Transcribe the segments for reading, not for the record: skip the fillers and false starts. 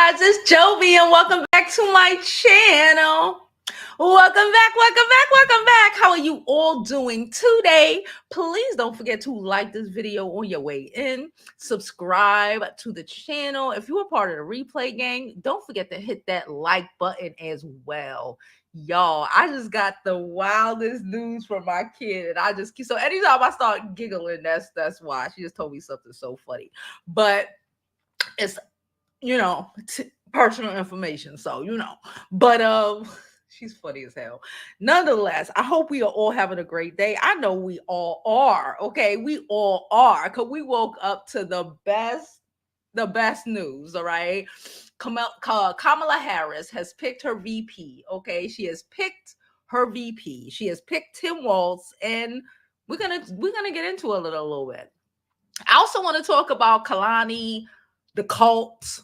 guys, it's Jovi and welcome back to my channel. Welcome back. How are you all doing today? Please don't forget to like this video on your way in. Subscribe to the channel. If you are part of the replay gang, don't forget to hit that like button as well. Y'all, I just got the wildest news from my kid, and I just keep so anytime I start giggling, that's why. She just told me something so funny. But it's personal information, so but she's funny as hell. Nonetheless, I hope we are all having a great day. I know we all are. Okay, we all are, because we woke up to the best news. All right, Kamala Harris has picked her VP. Okay, she has picked her VP. She has picked Tim Walz, and we're gonna get into it a little bit. I also want to talk about Kehlani, the cult,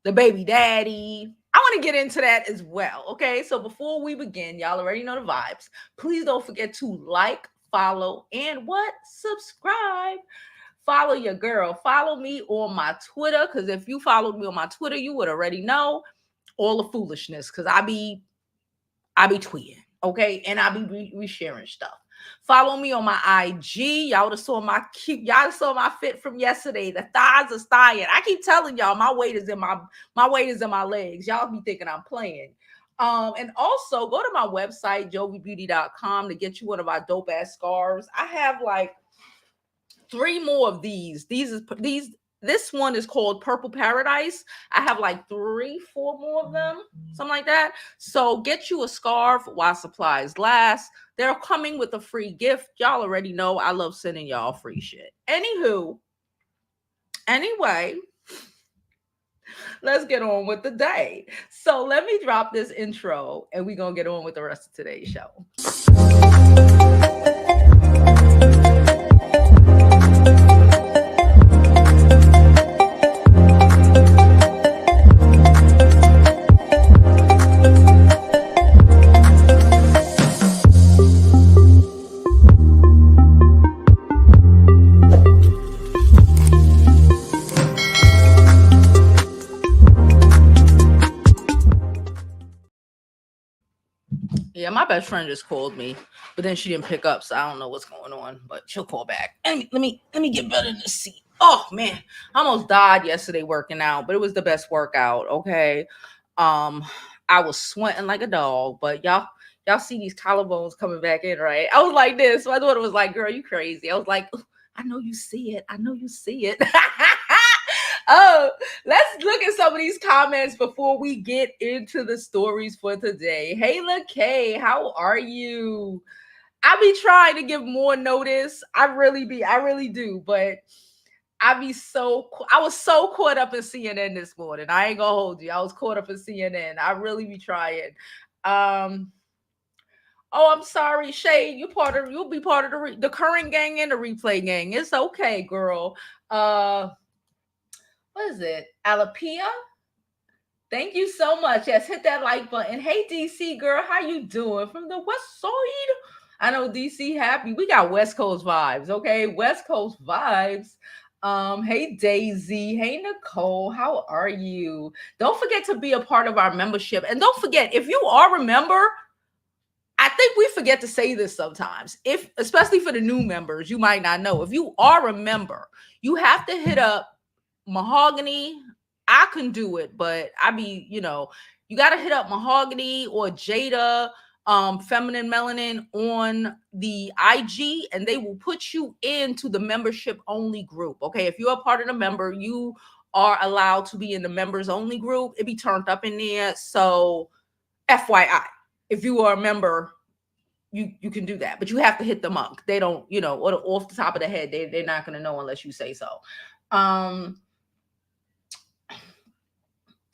the baby daddy. I want to get into that as well. Okay, so before we begin, y'all already know the vibes. Please don't forget to like, follow, and subscribe. Follow your girl. Follow me on my Twitter, because if you followed me on my Twitter, you would already know all the foolishness, because I be tweeting, okay, and I be resharing stuff. Follow me on my IG. Y'all saw my fit from yesterday. The thighs are styling. I keep telling y'all my weight is in my legs. Y'all be thinking I'm playing. And also go to my website, JOVIBEAUTY.com, to get you one of my dope ass scarves. I have like 3 more of these. This one is called Purple Paradise. I have like 3, 4 more of them, something like that. So get you a scarf while supplies last. They're coming with a free gift. Y'all already know I love sending y'all free shit. Anyway, let's get on with the day. So let me drop this intro and we're going to get on with the rest of today's show. Yeah, my best friend just called me, but then she didn't pick up, so I don't know what's going on, but she'll call back. Let me get better in the seat. Oh man, I almost died yesterday working out, but it was the best workout. Okay, I was sweating like a dog, but y'all see these collarbones coming back in, right? I was like this. My daughter was like, "Girl, you crazy?" I was like, "I know you see it. I know you see it." Oh, let's look at some of these comments before we get into the stories for today. Hey, LaKay, how are you? I be trying to give more notice. I really do, but I was so caught up in CNN this morning. I ain't gonna hold you. I was caught up in CNN. I really be trying. Oh, I'm sorry, Shay. You'll be part of the current gang and the replay gang. It's okay, girl. What is it? Alapia? Thank you so much. Yes, hit that like button. Hey, DC girl, how you doing? From the West Side? I know DC happy. We got West Coast vibes, okay? West Coast vibes. Hey Daisy, hey Nicole, how are you? Don't forget to be a part of our membership. And don't forget, if you are a member, I think we forget to say this sometimes. Especially for the new members, you might not know. If you are a member, you have to hit up Mahogany. I can do it, but you got to hit up Mahogany or Jada, Feminine Melanin on the IG, and they will put you into the membership only group. Okay, if you're a part of the member, you are allowed to be in the members only group. It be turned up in there. So FYI, if you are a member, you can do that, but you have to hit them up. They don't, off the top of the head, they're not going to know unless you say so.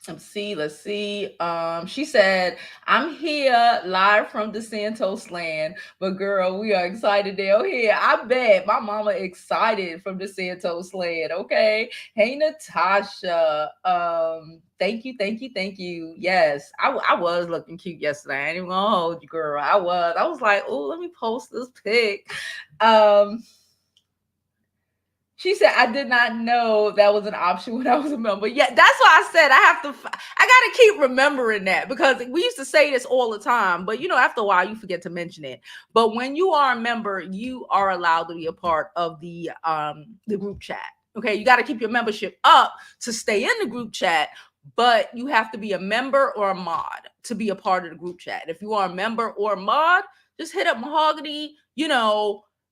Let's see. She said, I'm here live from the Santos land, but girl, we are excited down here. I bet my mama excited from the Santos land. Okay. Hey, Natasha. Thank you. Yes, I was looking cute yesterday. I ain't even gonna hold you, girl. I was like, oh, let me post this pic. She said, I did not know that was an option when I was a member. Yeah, that's why I said I got to keep remembering that, because we used to say this all the time, but after a while you forget to mention it. But when you are a member, you are allowed to be a part of the group chat. Okay, you got to keep your membership up to stay in the group chat, but you have to be a member or a mod to be a part of the group chat. If you are a member or a mod, just hit up Mahogany,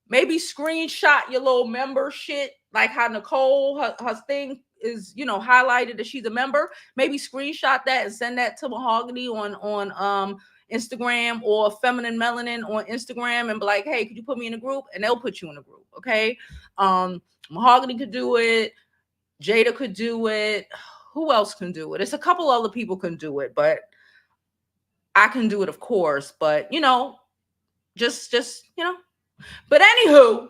maybe screenshot your little member shit, like how Nicole, her thing is, highlighted that she's a member. Maybe screenshot that and send that to Mahogany on Instagram, or Feminine Melanin on Instagram, and be like, hey, could you put me in a group? And they'll put you in a group. Okay. Mahogany could do it. Jada could do it. Who else can do it? It's a couple other people can do it, but I can do it, of course. But just But anywho,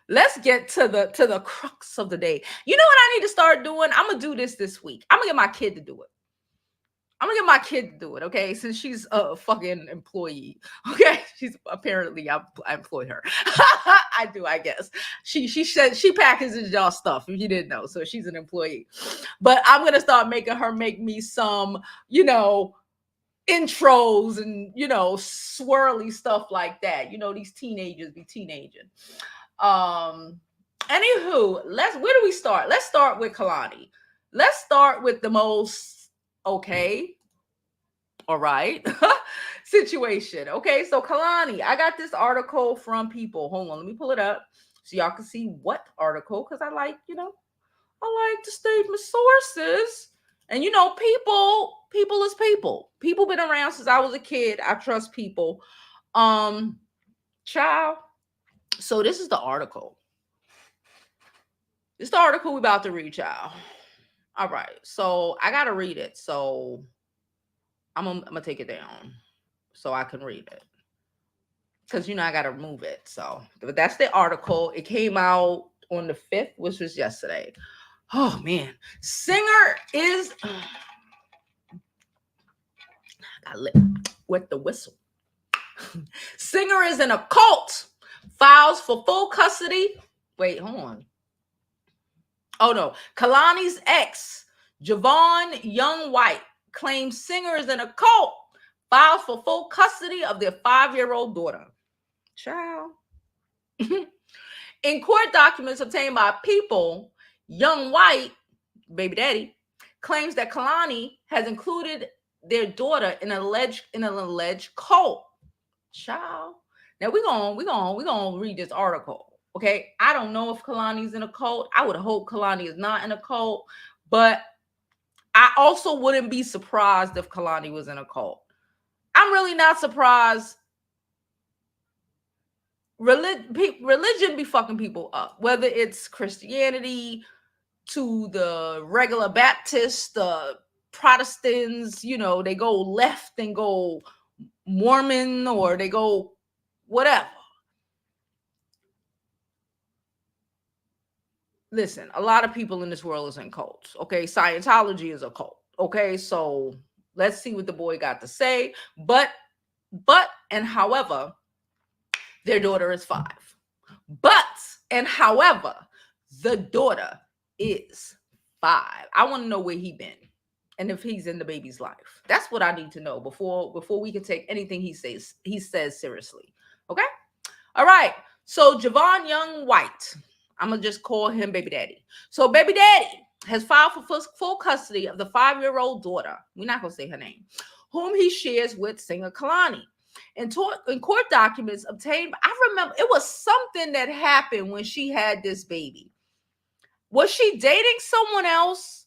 let's get to the crux of the day. You know what I need to start doing? I'm gonna do this week. I'm gonna get my kid to do it. Okay, since she's a fucking employee. Okay, she's apparently I employ her. I do, I guess. She said she packages y'all stuff, if you didn't know. So she's an employee. But I'm gonna start making her make me some, intros and swirly stuff like that. These teenagers be teenaging. Anywho, where do we start? Let's start with Kehlani. Let's start with the most okay, all right, situation. Okay, so Kehlani, I got this article from People. Hold on, let me pull it up so y'all can see what article, because I like to state my sources. And people is people. People been around since I was a kid. I trust people. Child. So this is the article. This is the article we about to read, child. All right. So I gotta read it. So I'm gonna take it down so I can read it. Because I gotta move it. So, but that's the article. It came out on the 5th, which was yesterday. Oh man, singer is with the whistle. Singer is in a cult, files for full custody. Wait, hold on. Oh no, Kehlani's ex, Javon Young White, claims singer is in a cult, files for full custody of their 5-year-old daughter. Child. In court documents obtained by People, Young White, baby daddy, claims that Kehlani has included their daughter in an alleged cult. Child. Now we're gonna read this article. Okay. I don't know if Kehlani's in a cult. I would hope Kehlani is not in a cult, but I also wouldn't be surprised if Kehlani was in a cult. I'm really not surprised. Religion be fucking people up, whether it's Christianity to the regular Baptists, the Protestants, they go left and go Mormon, or they go whatever. Listen, a lot of people in this world is in cults. Okay, Scientology is a cult. Okay, so let's see what the boy got to say. But and however, their daughter is 5. But and however, the daughter is 5. I want to know where he been and if he's in the baby's life. That's what I need to know before we can take anything he says seriously. Okay? All right. So Javon Young White, I'm gonna just call him baby daddy. So baby daddy has filed for full custody of the 5-year-old daughter. We're not gonna say her name, whom he shares with singer Kehlani. In court documents obtained, I remember it was something that happened when she had this baby. Was she dating someone else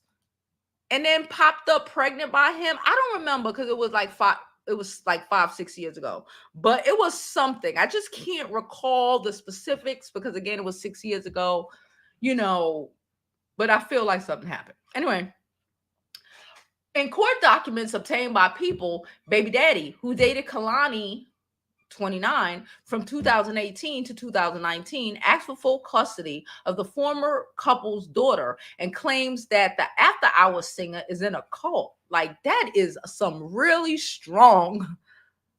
and then popped up pregnant by him? I don't remember, because it was like 5-6 years ago. But it was something. I just can't recall the specifics, because again, it was 6 years ago, but I feel like something happened. Anyway, in court documents obtained by People, baby daddy, who dated Kehlani, 29, from 2018 to 2019, asked for full custody of the former couple's daughter and claims that the after-hours singer is in a cult. Like, that is some really strong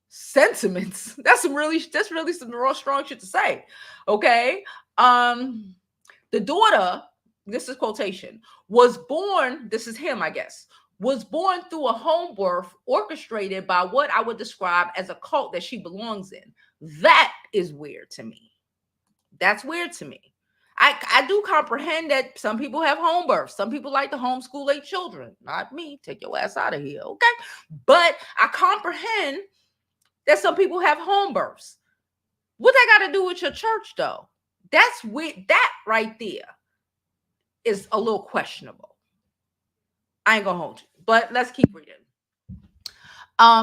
sentiments. That's really some real strong shit to say. Okay. The daughter, this is quotation, was born, this is him, I guess, was born through a home birth orchestrated by what I would describe as a cult that she belongs in. That is weird to me. That's weird to me. I do comprehend that some people have home births. Some people like to homeschool their children. Not me. Take your ass out of here, okay? But I comprehend that some people have home births. What that got to do with your church, though? That's weird. That right there is a little questionable. I ain't gonna hold you, but let's keep reading.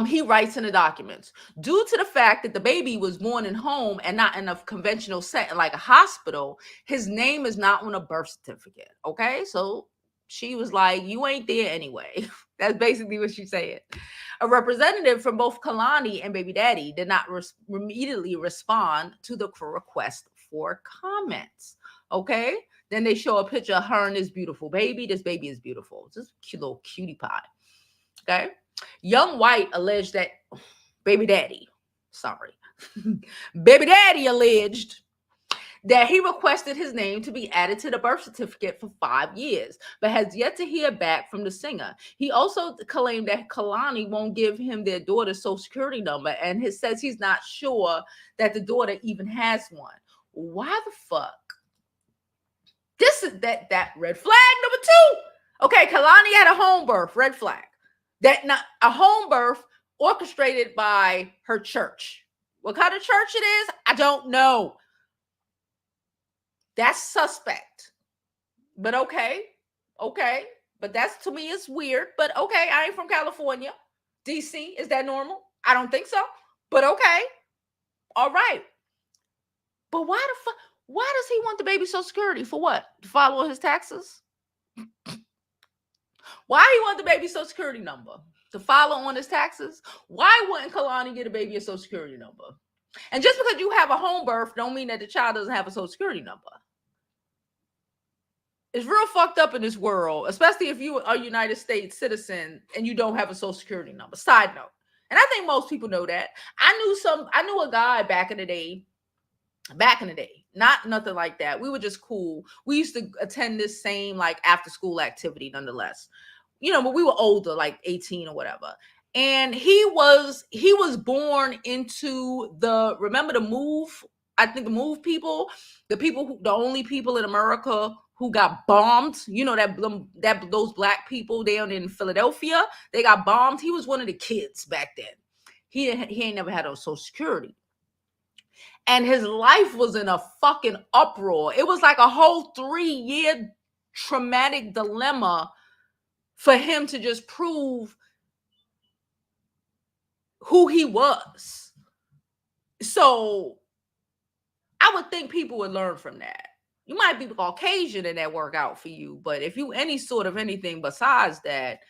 He writes in the documents, due to the fact that the baby was born in home and not in a conventional setting like a hospital, his name is not on a birth certificate. Okay, so she was like, you ain't there anyway. That's basically what she said. A representative from both Kehlani and baby daddy did not immediately respond to the request for comments. Okay, then they show a picture of her and this beautiful baby. This baby is beautiful. This cute little cutie pie. Okay. Young White alleged that baby daddy alleged that he requested his name to be added to the birth certificate for 5 years, but has yet to hear back from the singer. He also claimed that Kehlani won't give him their daughter's social security number and says he's not sure that the daughter even has one. Why the fuck? This is that red flag number 2. Okay, Kehlani had a home birth, red flag. That not a home birth orchestrated by her church. What kind of church it is, I don't know. That's suspect. But okay. But that's, to me, it's weird. But okay, I ain't from California. DC, is that normal? I don't think so. But okay. All right. But why the fuck? Why does he want the baby social security? For what? To follow his taxes? Why he want the baby social security number? To follow on his taxes? Why wouldn't Kehlani get a baby a social security number? And just because you have a home birth don't mean that the child doesn't have a social security number. It's real fucked up in this world, especially if you are a United States citizen and you don't have a social security number. Side note. And I think most people know that. I knew a guy back in the day, not nothing like that. We were just cool. We used to attend this same like after school activity nonetheless. You know, but we were older, like 18 or whatever. And he was born into remember the move? I think the move people, the only people in America who got bombed. You know, that those black people down in Philadelphia, they got bombed. He was one of the kids back then. He ain't never had a social security. And his life was in a fucking uproar. It was like a whole 3-year traumatic dilemma for him to just prove who he was. So I would think people would learn from that. You might be Caucasian and that work out for you, but if you any sort of anything besides that,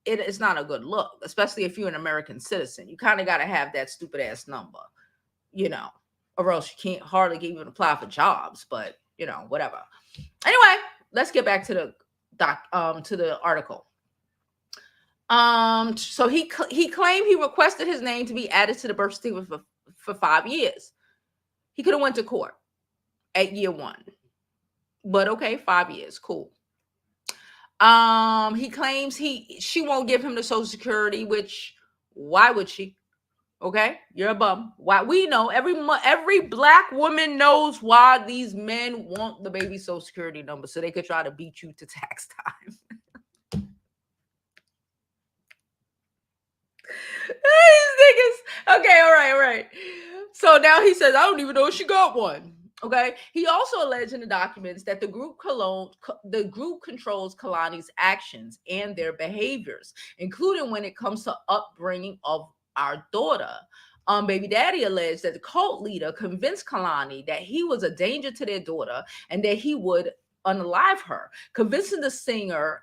it's not a good look, especially if you're an American citizen. You kind of got to have that stupid ass number, you know, or else you can't hardly even apply for jobs, but you know, whatever. Anyway, let's get back to the article. So he claimed he requested his name to be added to the birth certificate for 5 years. He could have went to court at year 1, but okay, 5 years, cool. He claims she won't give him the social security, which why would she? Okay, you're a bum. Why? We know every black woman knows why these men want the baby social security number so they could try to beat you to tax time. These niggas. Okay, all right. So now he says, I don't even know if she got one. Okay. He also alleged in the documents that the group controls Kehlani's actions and their behaviors, including when it comes to upbringing of our daughter. Baby daddy alleged that the cult leader convinced Kehlani that he was a danger to their daughter and that he would unalive her, convincing the singer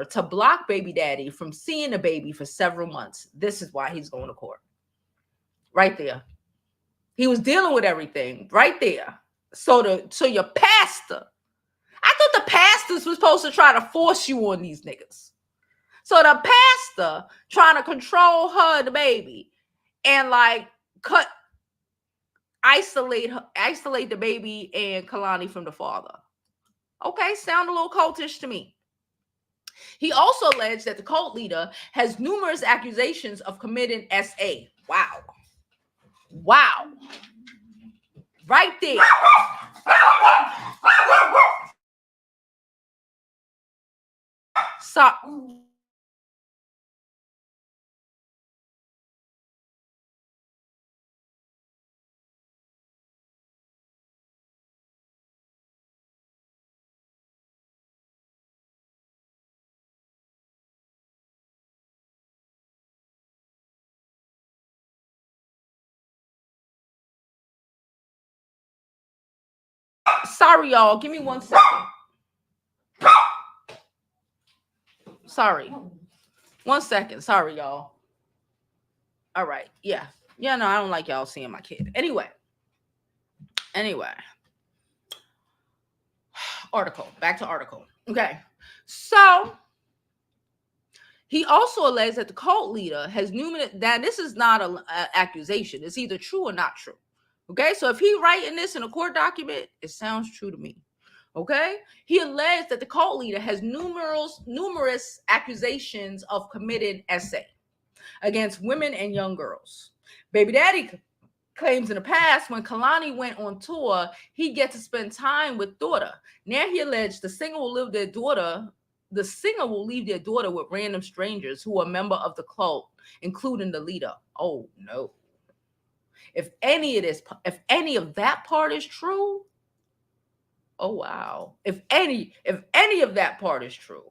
to block baby daddy from seeing the baby for several months. This is why he's going to court. Right there. He was dealing with everything right there. So your pastor, I thought the pastors were supposed to try to force you on these niggas. So the pastor trying to control her and the baby and like isolate the baby and Kehlani from the father. Okay, sound a little cultish to me. He also alleged that the cult leader has numerous accusations of committing SA. Wow. Wow. Right there. So, sorry, y'all. Give me 1 second. Sorry. 1 second. Sorry, y'all. All right. Yeah. Yeah, no, I don't like y'all seeing my kid. Anyway. Article. Back to article. Okay. So he also alleged that the cult leader has numerous. That this is not an accusation. It's either true or not true. Okay. So if he writing this in a court document, it sounds true to me. Okay. He alleged that the cult leader has numerous accusations of committing SA against women and young girls. Baby daddy claims in the past when Kehlani went on tour, he'd get to spend time with daughter. Now he alleged the singer will leave their daughter with random strangers who are a member of the cult, including the leader. Oh no. If any of that part is true, oh wow. If any of that part is true,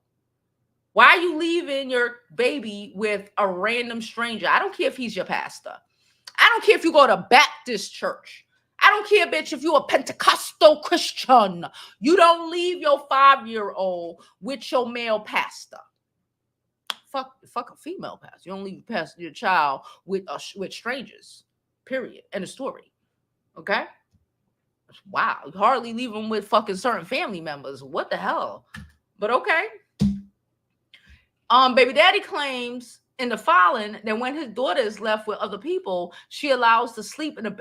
why are you leaving your baby with a random stranger? I don't care if he's your pastor. I don't care if you go to Baptist church. I don't care, bitch, if you're a Pentecostal Christian. You don't leave your 5-year-old with your male pastor. Fuck a female pastor. You don't leave your child with strangers. Period. End of story. Okay? Wow. You hardly leave them with fucking certain family members. What the hell? But okay. Baby daddy claims in the filing that when his daughter is left with other people, she allows to sleep in a.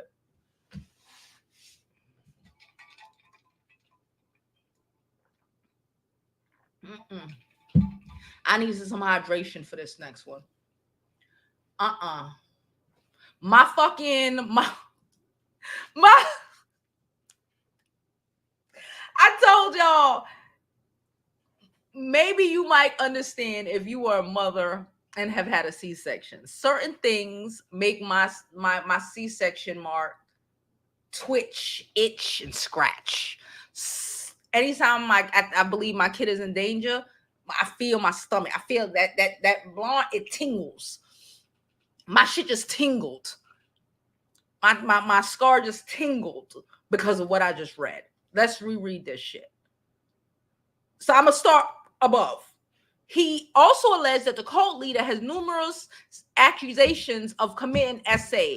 I need some hydration for this next one. My fucking my. I told y'all. Maybe you might understand if you are a mother and have had a C-section. Certain things make my C-section mark twitch, itch, and scratch. Anytime I believe my kid is in danger, I feel my stomach. I feel that blonde, it tingles. My shit just tingled. My scar just tingled because of what I just read. Let's reread this shit. So I'm gonna start above. He also alleged that the cult leader has numerous accusations of committing SA.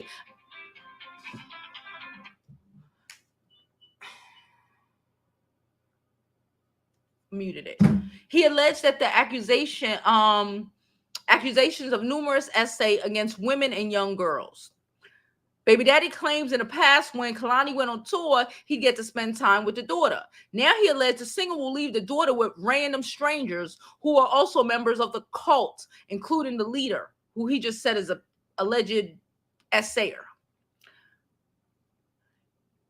Muted it. He alleged that the accusations of numerous SA against women and young girls. Baby daddy claims in the past when Kehlani went on tour, he'd get to spend time with the daughter. Now he alleged the singer will leave the daughter with random strangers who are also members of the cult, including the leader, who he just said is a alleged SAer.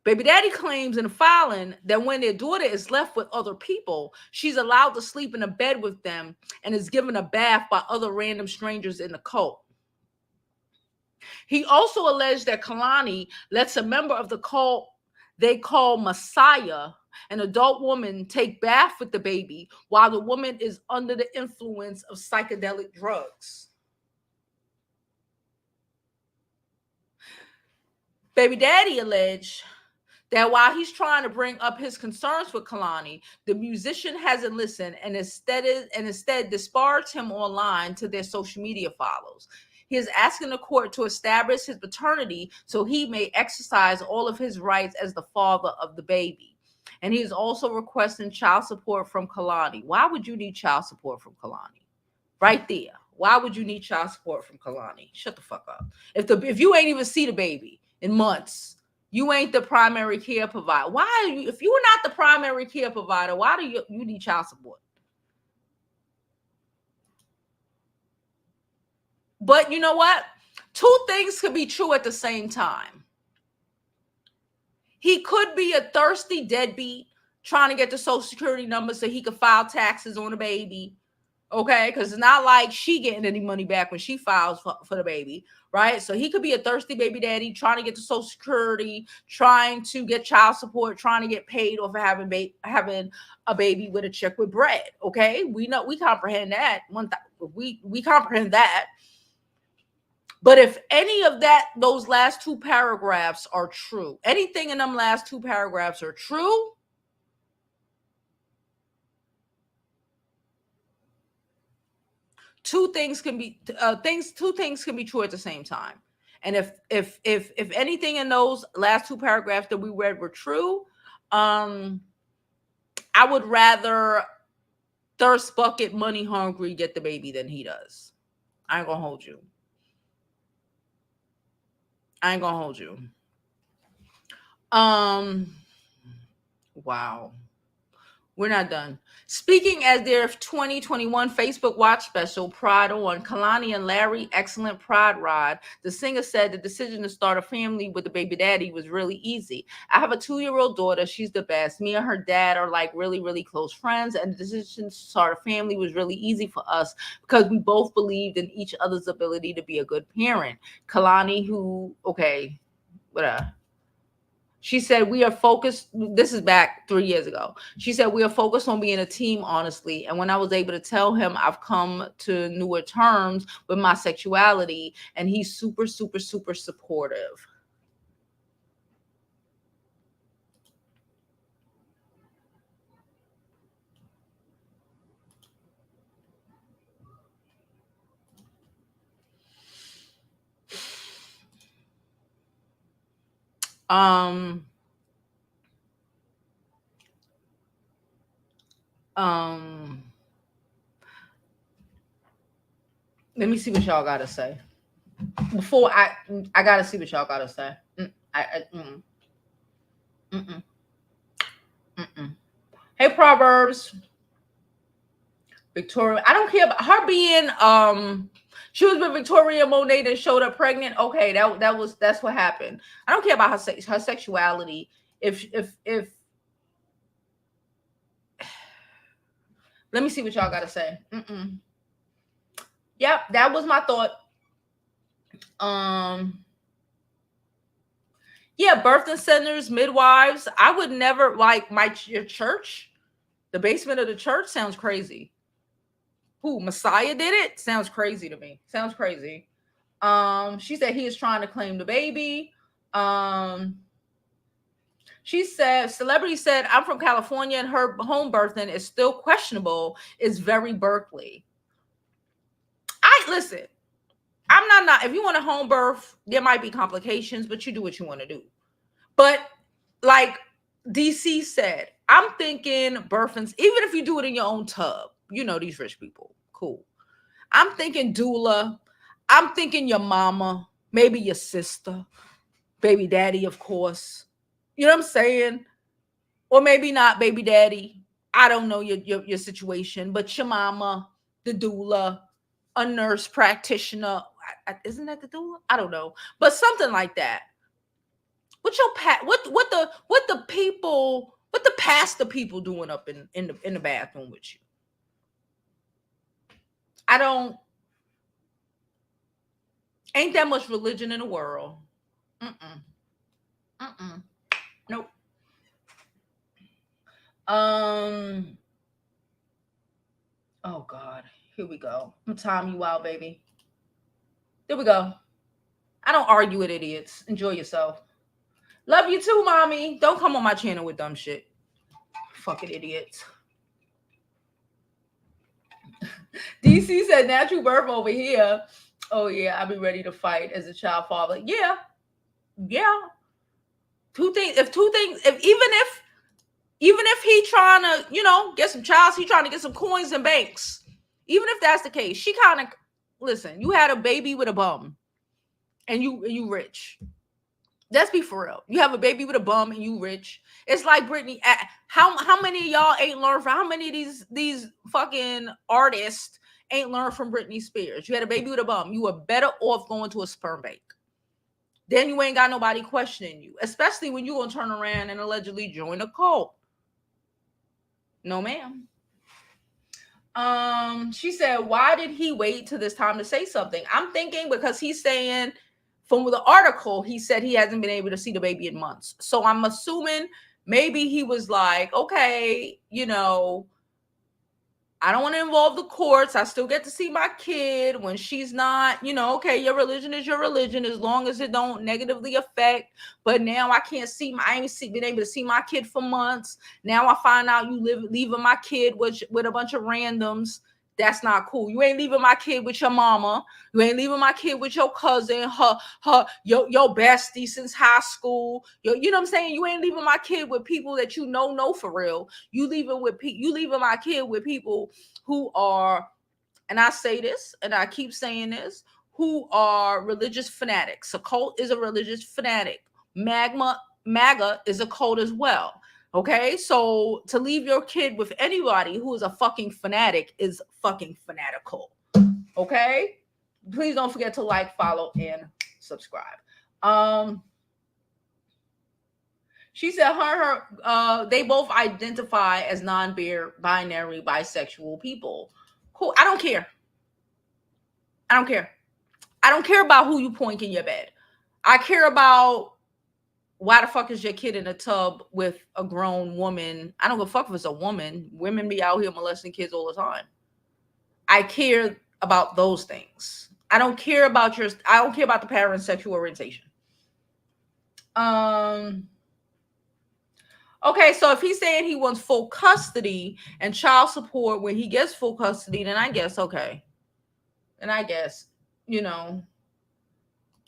Baby daddy claims in the filing that when their daughter is left with other people, she's allowed to sleep in a bed with them and is given a bath by other random strangers in the cult. He also alleged that Kehlani lets a member of the cult they call Messiah, an adult woman, take bath with the baby while the woman is under the influence of psychedelic drugs. Baby daddy alleged that while he's trying to bring up his concerns with Kehlani, the musician hasn't listened and instead disparaged him online to their social media follows. He is asking the court to establish his paternity so he may exercise all of his rights as the father of the baby. And he is also requesting child support from Kehlani. Why would you need child support from Kehlani? Right there. Why would you need child support from Kehlani? Shut the fuck up. If you ain't even see the baby in months, you ain't the primary care provider. Why are you? If you are not the primary care provider, why do you need child support? But you know what? Two things could be true at the same time. He could be a thirsty deadbeat trying to get the social security number so he could file taxes on the baby. Okay, because it's not like she getting any money back when she files for the baby, right? So he could be a thirsty baby daddy trying to get to Social Security, trying to get child support, trying to get paid off for having a baby with a check with bread. Okay, we comprehend that. We comprehend that. But if any of those last two paragraphs are true, anything in them last two paragraphs are true, two things can be true at the same time. And if anything in those last two paragraphs that we read were true, I would rather thirst bucket money hungry get the baby than he does. I ain't gonna hold you. Wow. We're not done. Speaking as their 2021 Facebook Watch special, Pride on, Kehlani and Larry, excellent Pride ride. The singer said the decision to start a family with the baby daddy was really easy. I have a 2-year-old daughter. She's the best. Me and her dad are like really, really close friends. And the decision to start a family was really easy for us because we both believed in each other's ability to be a good parent. Kehlani, whatever. She said, we are focused. This is back 3 years ago. She said, we are focused on being a team, honestly. And when I was able to tell him I've come to newer terms with my sexuality, and he's super, super, super supportive. Let me see what y'all gotta say. Before I gotta see what y'all gotta say. Hey, Proverbs. Victoria, I don't care about her being she was with Victoria Monet and showed up pregnant. Okay, that's what happened. I don't care about her sexuality. If let me see what y'all gotta say. Yep, that was my thought. Yeah, birthing centers, midwives. I would never like your church. The basement of the church sounds crazy. Who, Messiah did it? Sounds crazy to me. Sounds crazy. She said he is trying to claim the baby. She said, celebrity said, I'm from California and her home birthing is still questionable. It's very Berkeley. Listen, I'm not, if you want a home birth, there might be complications, but you do what you want to do. But like DC said, I'm thinking birthings, even if you do it in your own tub, you know, these rich people, cool. I'm thinking doula. I'm thinking your mama, maybe your sister, baby daddy, of course. You know what I'm saying? Or maybe not baby daddy. I don't know your situation, but your mama, the doula, a nurse practitioner. Isn't that the doula? I don't know, but something like that. What the pastor people doing up in the bathroom with you? Ain't that much religion in the world. Nope. Oh God, here we go. I'm time you out, baby. There we go. I don't argue with idiots. Enjoy yourself. Love you too, mommy. Don't come on my channel with dumb shit. Fucking idiots. DC said natural birth over here. Oh yeah, I'll be ready to fight as a child father. Yeah. Even if he trying to, get some he trying to get some coins and banks. Even if that's the case, she kind of, listen, you had a baby with a bum and you rich. Let's be for real. You have a baby with a bum and you rich. It's like Britney. How many of y'all ain't learned from, how many of these fucking artists ain't learned from Britney Spears? You had a baby with a bum. You were better off going to a sperm bank. Then you ain't got nobody questioning you, especially when you gonna turn around and allegedly join a cult. No, ma'am. She said, why did he wait to this time to say something? I'm thinking because he's saying, from the article, he said he hasn't been able to see the baby in months. So I'm assuming maybe he was like, okay, I don't want to involve the courts. I still get to see my kid when she's not, okay, your religion is your religion as long as it don't negatively affect. But now I can't see I ain't been able to see my kid for months. Now I find out you leaving my kid with a bunch of randoms. That's not cool. You ain't leaving my kid with your mama. You ain't leaving my kid with your cousin, your bestie since high school. You know what I'm saying? You ain't leaving my kid with people that know for real. You leaving my kid with people who are, and I say this and I keep saying this, who are religious fanatics. A cult is a religious fanatic. MAGA is a cult as well. Okay, so to leave your kid with anybody who is a fucking fanatic is fucking fanatical. Okay, please don't forget to like, follow, and subscribe. She said they both identify as non-binary bisexual people. Cool. I don't care. I don't care about who you point in your bed. I care about why the fuck is your kid in a tub with a grown woman? I don't give a fuck if it's a woman. Women be out here molesting kids all the time. I care about those things. I don't care about the parent's sexual orientation. Okay, so if he's saying he wants full custody and child support when he gets full custody, then I guess okay. And I guess,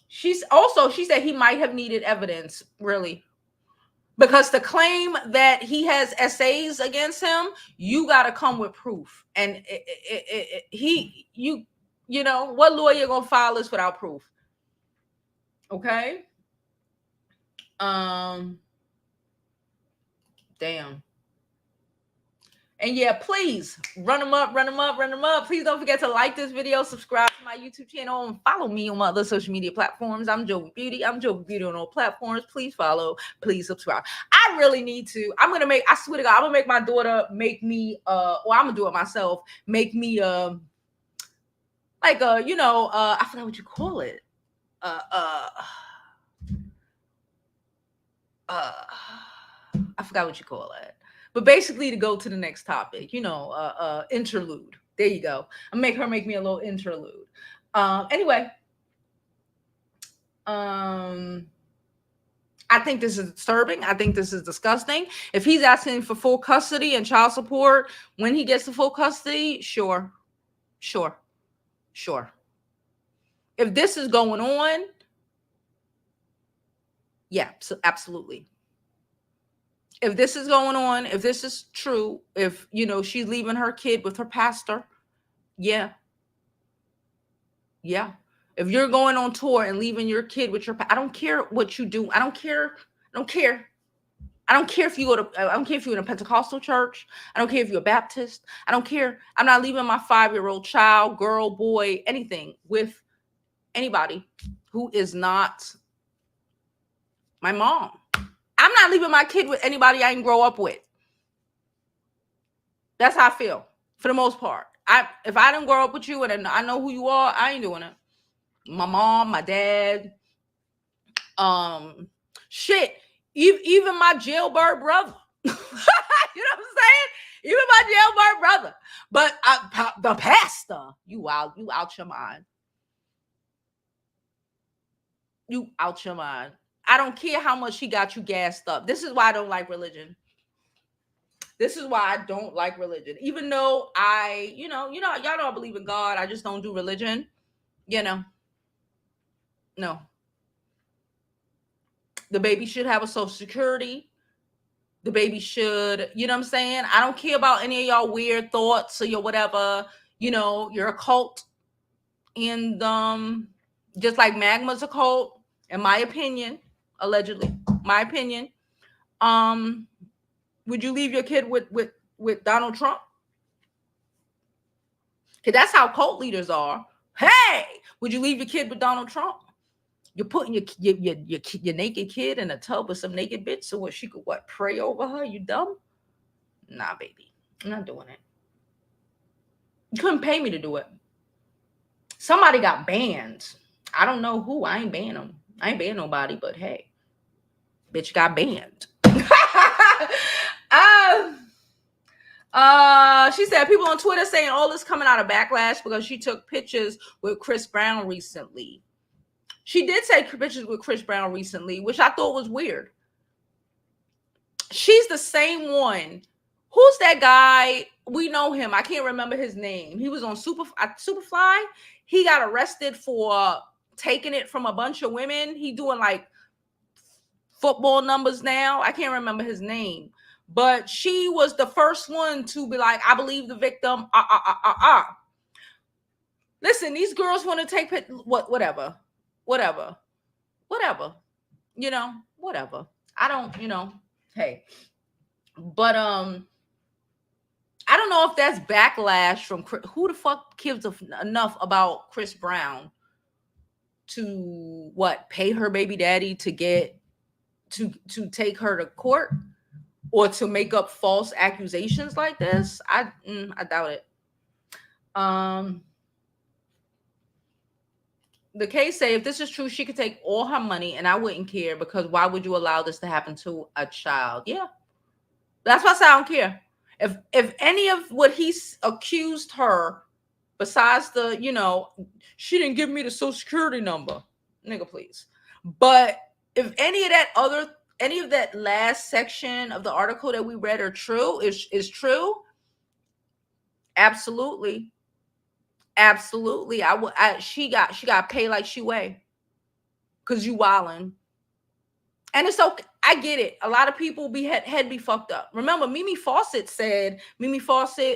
she said he might have needed evidence, really. Because to claim that he has essays against him, you got to come with proof. And what lawyer gonna file this without proof? Okay. Damn. And yeah, please run them up. Please don't forget to like this video, subscribe to my YouTube channel, and follow me on my other social media platforms. I'm Jovi Beauty. I'm Jovi Beauty on all platforms. Please follow, please subscribe. I really need to. I swear to God, I'm gonna make my daughter make me I'm gonna do it myself, make me I forgot what you call it. I forgot what you call it. But basically, to go to the next topic, interlude. There you go. I'll make her make me a little interlude. Anyway, I think this is disturbing. I think this is disgusting. If he's asking for full custody and child support when he gets the full custody, sure. If this is going on, yeah, so absolutely. If this is going on, if this is true, if, she's leaving her kid with her pastor, yeah. If you're going on tour and leaving your kid with I don't care what you do. I don't care if you I don't care if you're in a Pentecostal church. I don't care if you're a Baptist. I don't care. I'm not leaving my 5-year-old child, girl, boy, anything with anybody who is not my mom. I'm not leaving my kid with anybody I didn't grow up with. That's how I feel for the most part. If I didn't grow up with you and I know who you are, I ain't doing it. My mom, my dad, shit, even my jailbird brother. You know what I'm saying? Even my jailbird brother. But the pastor, you out your mind. You out your mind. I don't care how much he got you gassed up. This is why I don't like religion. Even though y'all know I believe in God. I just don't do religion. No. The baby should have a social security. The baby should, you know what I'm saying? I don't care about any of y'all weird thoughts or your whatever. you're a cult, and just like Magma's a cult, in my opinion, allegedly, my opinion. Um, would you leave your kid with Donald Trump? Because that's how cult leaders are. Hey, would you leave your kid with Donald Trump? You're putting your naked kid in a tub with some naked bitch so what she could pray over her? You dumb? Nah, baby, I'm not doing it. You couldn't pay me to do it. Somebody got banned. I don't know who. I ain't ban them. I ain't ban nobody. But hey, bitch got banned. She said people on Twitter saying all this coming out of backlash because she took pictures with Chris Brown recently. She did take pictures with Chris Brown recently, which I thought was weird. She's the same one. Who's that guy? We know him. I can't remember his name. He was on Superfly. He got arrested for taking it from a bunch of women. He doing like football numbers now. I can't remember his name. But she was the first one to be like, I believe the victim. Listen, these girls want to take whatever. Whatever. Whatever. I don't, hey. But I don't know if that's backlash from who the fuck gives enough about Chris Brown to pay her baby daddy to get to take her to court or to make up false accusations like this. I doubt it. The case say if this is true, she could take all her money and I wouldn't care because why would you allow this to happen to a child? Yeah. That's why I say I don't care. If any of what he's accused her, besides the, she didn't give me the social security number. Nigga, please. But if any of that last section of the article that we read are true, is true, absolutely. Absolutely. She got paid like she weigh. Cause you wildin'. And it's okay. I get it. A lot of people head be fucked up. Remember, Mimi Fawcett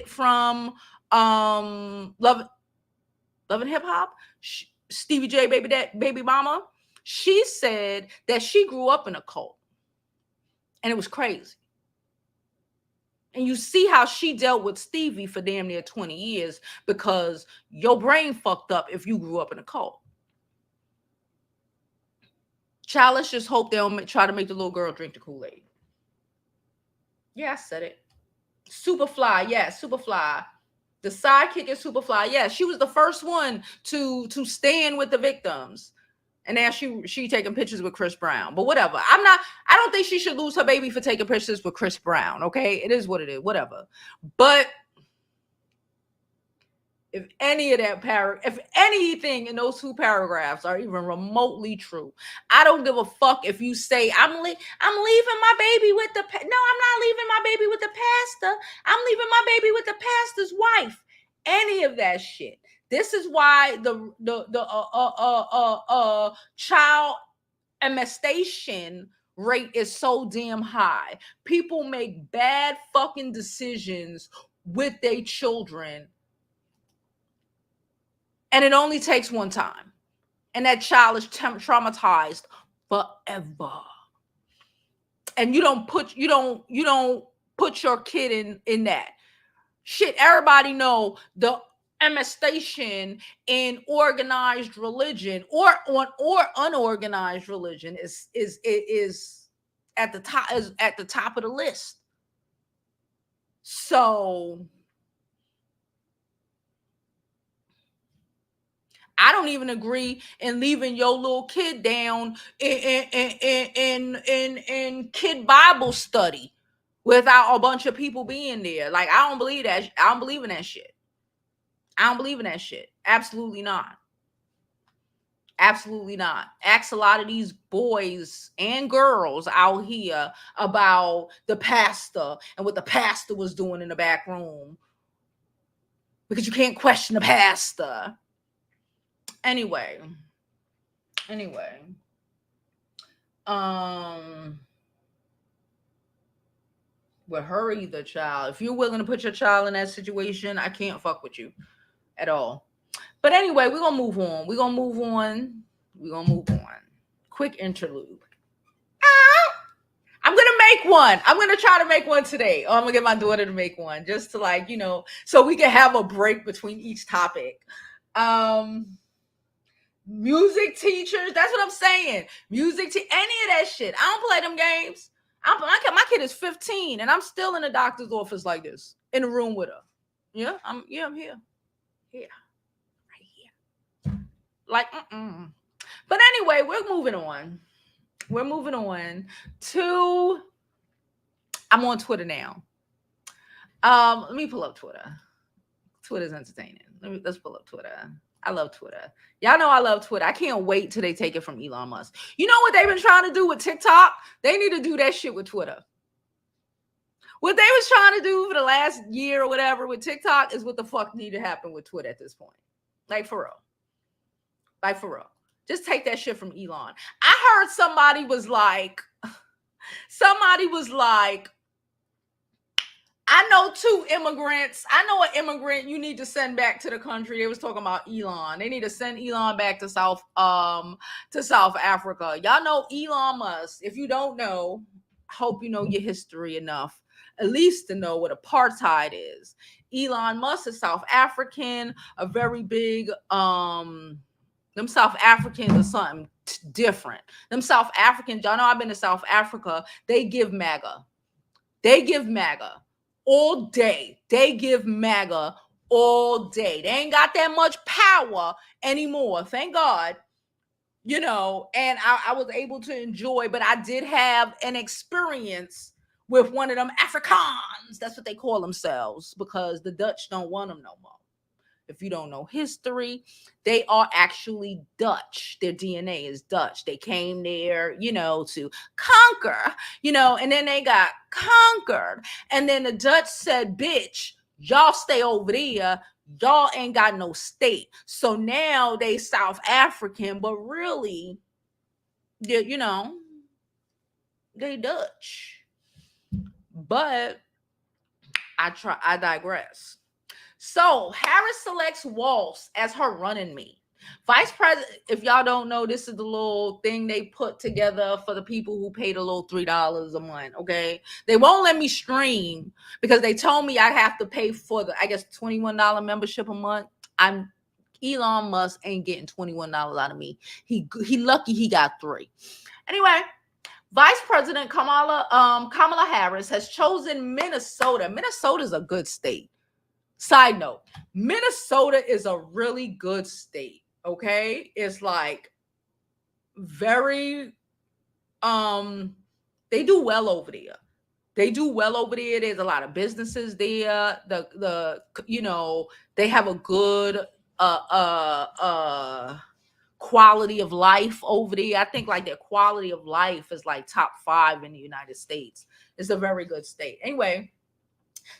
from Love and Hip Hop, Stevie J baby mama. She said that she grew up in a cult, and it was crazy. And you see how she dealt with Stevie for damn near 20 years because your brain fucked up if you grew up in a cult. Child, let's just hope they don't try to make the little girl drink the Kool-Aid. Yeah, I said it. Superfly, yes, Superfly. The sidekick is Superfly. Yes, she was the first one to stand with the victims. And now she taking pictures with Chris Brown. But whatever. I don't think she should lose her baby for taking pictures with Chris Brown. Okay, it is what it is. Whatever. But if anything in those two paragraphs are even remotely true, I don't give a fuck if you say I'm leaving my baby with the no, I'm not leaving my baby with the pastor. I'm leaving my baby with the pastor's wife. Any of that shit. This is why the child molestation rate is so damn high. People make bad fucking decisions with their children. And it only takes one time. And that child is traumatized forever. And you don't put your kid in that. Shit, everybody know the molestation in organized religion or unorganized religion is at the top of the list. So I don't even agree in leaving your little kid down in kid Bible study without a bunch of people being there. Like, I don't believe that. I don't believe in that shit. Absolutely not. Absolutely not. Ask a lot of these boys and girls out here about the pastor and what the pastor was doing in the back room. Because you can't question the pastor. Anyway. Well, hurry the child. If you're willing to put your child in that situation, I can't fuck with you. at all. But anyway, we're gonna move on. We're gonna move on. We're gonna move on. Quick interlude. I'm gonna make one. I'm gonna try to make one today. Or I'm gonna get my daughter to make one, just to, like, so we can have a break between each topic. Music teachers, that's what I'm saying. Any of that shit. I don't play them games. My kid is 15 and I'm still in the doctor's office like this, in the room with her. Yeah, I'm here. Here. Right here. Like, But anyway, we're moving on. We're moving on to, I'm on Twitter now. Let me pull up Twitter. Twitter's entertaining. Let's pull up Twitter. I love Twitter. Y'all know I love Twitter. I can't wait till they take it from Elon Musk. You know what they've been trying to do with TikTok? They need to do that shit with Twitter. What they was trying to do for the last year or whatever with TikTok is what the fuck need to happen with Twitter at this point. Like, for real. Just take that shit from Elon. I heard somebody was like, I know two immigrants. I know an immigrant you need to send back to the country. They was talking about Elon. They need to send Elon back to South Africa. Y'all know Elon Musk. If you don't know, I hope you know your history enough, at least to know what apartheid is. Elon Musk is South African, a very big, them South Africans are something different. Them South Africans, y'all know I've been to South Africa. They give MAGA. All day. They give MAGA all day. They ain't got that much power anymore. Thank God. And I was able to enjoy, but I did have an experience with one of them Afrikaans. That's what they call themselves, because the Dutch don't want them no more. If you don't know history, they are actually Dutch. Their DNA is Dutch. They came there, to conquer, and then they got conquered. And then the Dutch said, bitch, y'all stay over there. Y'all ain't got no state. So now they South African, but really, they Dutch. But I digress. So Harris selects Walz as her running mate. Vice President, if y'all don't know, this is the little thing they put together for the people who paid a little $3 a month, okay? They won't let me stream because they told me I have to pay for the, I guess, $21 membership a month. Elon Musk ain't getting $21 out of me. He lucky he got $3. Anyway, Vice President Kamala Harris has chosen Minnesota. Minnesota's a good state. Side note, Minnesota is a really good state, okay? It's like very, they do well over there. There's a lot of businesses there. They have a good quality of life over there. I think like their quality of life is like top 5 in the United States. It's a very good state. Anyway,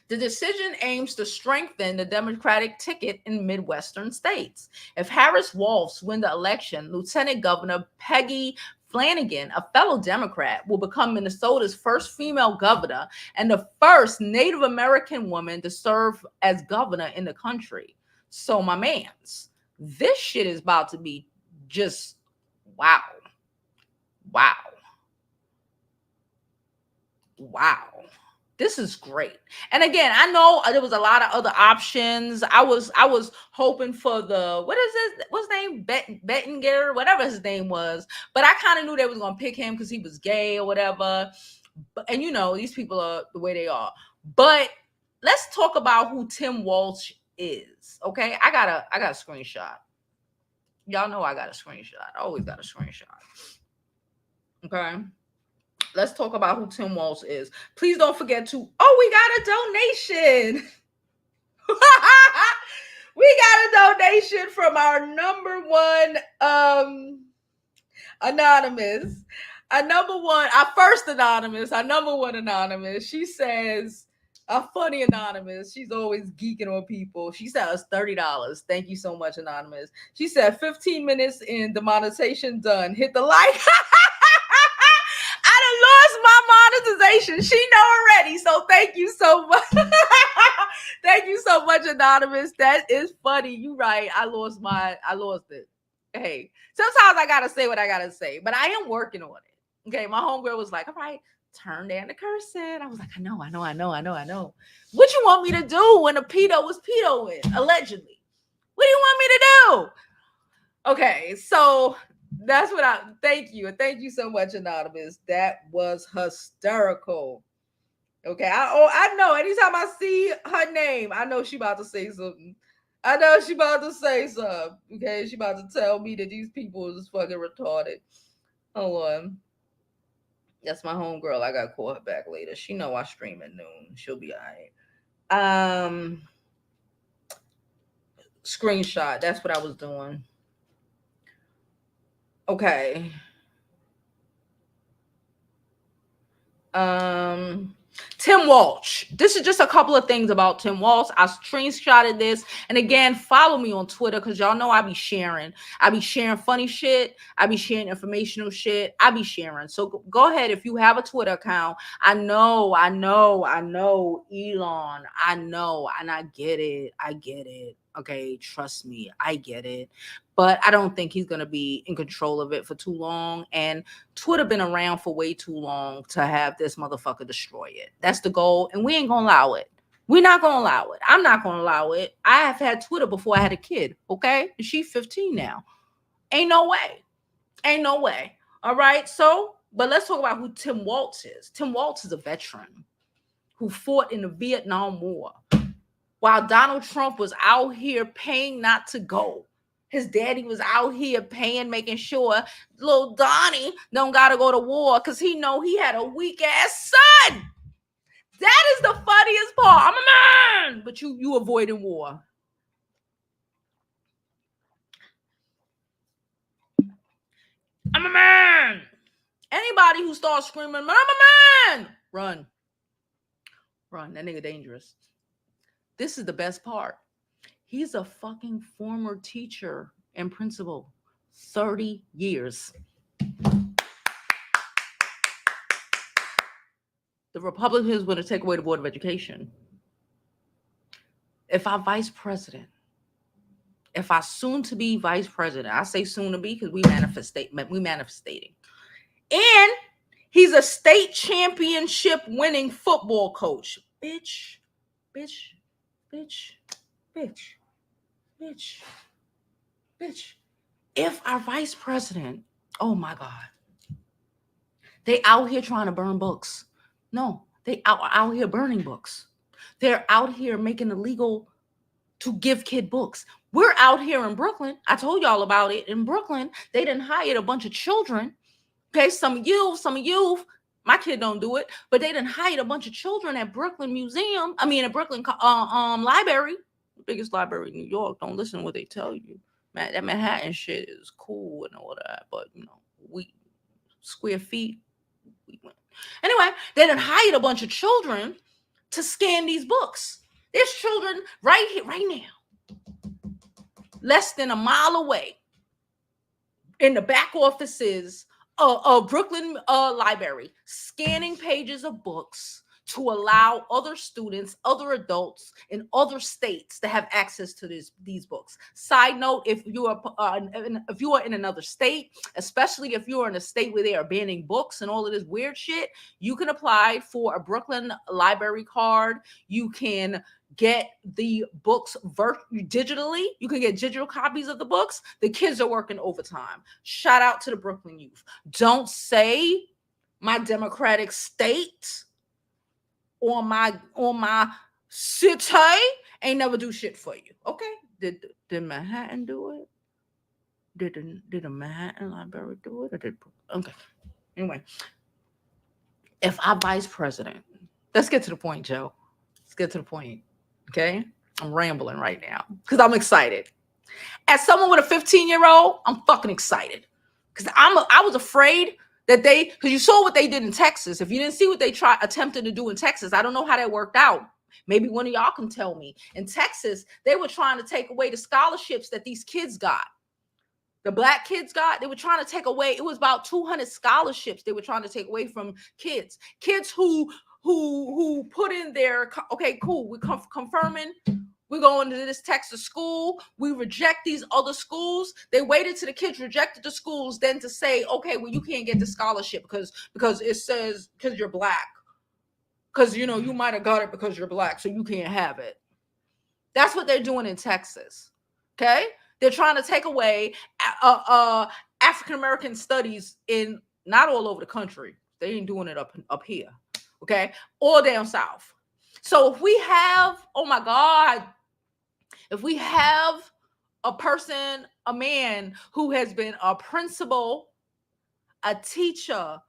the decision aims to strengthen the Democratic ticket in Midwestern states. If Harris-Walz win the election, Lieutenant Governor Peggy Flanagan, a fellow Democrat, will become Minnesota's first female governor and the first Native American woman to serve as governor in the country. So my mans, this shit is about to be just wow. This is great. And again, I know there was a lot of other options. I was hoping for the, what's his name? Bettinger, whatever his name was. But I kind of knew they was going to pick him because he was gay or whatever. And these people are the way they are. But let's talk about who Tim Walz is. Okay. I got a screenshot. Y'all know I got a screenshot. I always got a screenshot. Okay. Let's talk about who Tim Walz is. Please don't forget to, we got a donation. We got a donation from our number one anonymous. Our first anonymous, our number one anonymous. She says, a funny anonymous. She's always geeking on people. She sent us $30. Thank you so much, anonymous. She said 15 minutes in, demonetization done. Hit the like. I done lost my monetization. She know already. So thank you so much. Thank you so much, Anonymous. That is funny. You right. I lost it. Hey, sometimes I gotta say what I gotta say, but I am working on it. Okay. My homegirl was like, all right, turn down the cursing. I was like, I know. What you want me to do when a pedo was pedoing, allegedly? What do you want me to do? Okay, so that's what thank you. Thank you so much, Anonymous. That was hysterical. Okay, I know. Anytime I see her name, I know she about to say something. Okay, she about to tell me that these people is fucking retarded. Hold on. That's my homegirl. I gotta call her back later. She know I stream at noon. She'll be all right. Screenshot. That's what I was doing. Okay. Tim Walz. This is just a couple of things about Tim Walz. I screenshotted this. And again, follow me on Twitter because y'all know I be sharing. I be sharing funny shit. I be sharing informational shit. I be sharing. So go ahead if you have a Twitter account. I know, Elon. I know, and I get it. Okay, trust me, I get it. But I don't think he's going to be in control of it for too long. And Twitter been around for way too long to have this motherfucker destroy it. That's the goal. And we ain't going to allow it. We're not going to allow it. I'm not going to allow it. I have had Twitter before I had a kid. Okay. And she's 15 now. Ain't no way. All right. So, but let's talk about who Tim Walz is. Tim Walz is a veteran who fought in the Vietnam War while Donald Trump was out here paying not to go. His daddy was out here paying, making sure little Donnie don't got to go to war because he know he had a weak-ass son. That is the funniest part. I'm a man, but you avoiding war. I'm a man. Anybody who starts screaming, I'm a man, run. That nigga dangerous. This is the best part. He's a fucking former teacher and principal. 30 years. The Republicans want to take away the Board of Education. If our vice president, if our soon-to-be vice president, I say soon-to-be because we manifestating. And he's a state championship winning football coach. Bitch. If our vice president, oh my God, they out here trying to burn books. No, they out here burning books. They're out here making it illegal to give kid books. We're out here in Brooklyn. I told y'all about it. In Brooklyn, they done hired a bunch of children. Okay, some youth. My kid don't do it, but they done hired a bunch of children at Brooklyn at Brooklyn library, the biggest library in New York. Don't listen to what they tell you. Man, that Manhattan shit is cool and all that, but we square feet. We went. Anyway, they done hired a bunch of children to scan these books. There's children right here, right now, less than a mile away, in the back offices of Brooklyn Library, scanning pages of books to allow other students, other adults in other states to have access to these books. Side note, if you are in another state, especially if you're in a state where they are banning books and all of this weird shit, you can apply for a Brooklyn Library card. You can get the books digitally. You can get digital copies of the books. The kids are working overtime. Shout out to the Brooklyn youth. Don't say my Democratic state or my city ain't never do shit for you. Okay? Did Manhattan do it? Did the Manhattan Library do it? Or did okay? Anyway, if our vice president, let's get to the point, Joe. Let's get to the point. Okay? I'm rambling right now because I'm excited. As someone with a 15-year-old, I'm fucking excited because I was afraid that because you saw what they did in Texas. If you didn't see what they attempted to do in Texas, I don't know how that worked out. Maybe one of y'all can tell me. In Texas, they were trying to take away the scholarships that these kids got. The black kids got, they were trying to take away, it was about 200 scholarships they were trying to take away from kids. Kids who put in their, okay, cool, we're confirming We're going to this Texas school. We reject these other schools. They waited till the kids rejected the schools then to say, okay, well, you can't get the scholarship because it says because you're black. Because, you know, you might have got it because you're black, so you can't have it. That's what they're doing in Texas. Okay? They're trying to take away African-American studies in not all over the country. They ain't doing it up here. Okay? Or down south. So if we have, oh my God, if we have a person, a man who has been a principal, a teacher,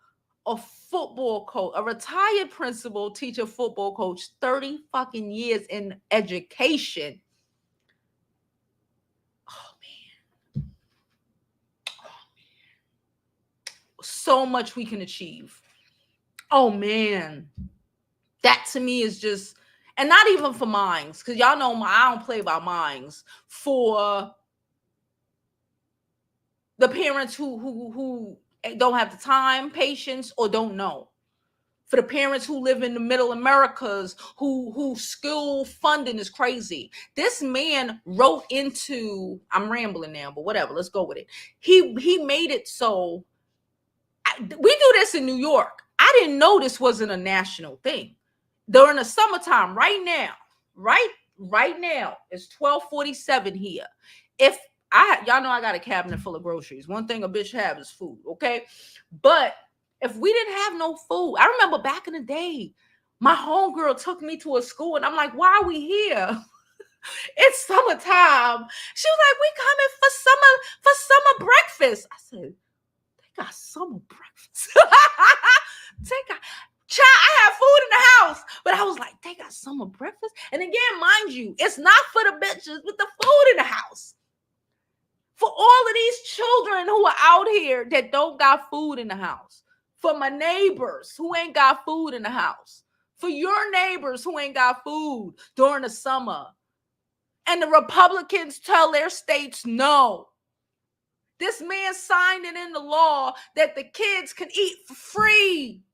a football coach, a retired principal, teacher, football coach, 30 fucking years in education. Oh man. So much we can achieve. Oh man. That to me is just, and not even for minds, because y'all know I don't play by minds. For the parents who don't have the time, patience, or don't know. For the parents who live in the middle Americas, who school funding is crazy. This man wrote into, I'm rambling now, but whatever, let's go with it. He made it so, we do this in New York. I didn't know this wasn't a national thing. During the summertime, right now, it's 12:47 here. If y'all know I got a cabinet full of groceries. One thing a bitch have is food, okay? But if we didn't have no food, I remember back in the day, my homegirl took me to a school and I'm like, why are we here? It's summertime. She was like, we coming for summer breakfast. I said, they got summer breakfast. Child, I have food in the house, but I was like, they got summer breakfast. And again, mind you, it's not for the bitches with the food in the house. For all of these children who are out here that don't got food in the house. For my neighbors who ain't got food in the house. For your neighbors who ain't got food during the summer. And the Republicans tell their states no. This man signed it in the law that the kids can eat for free.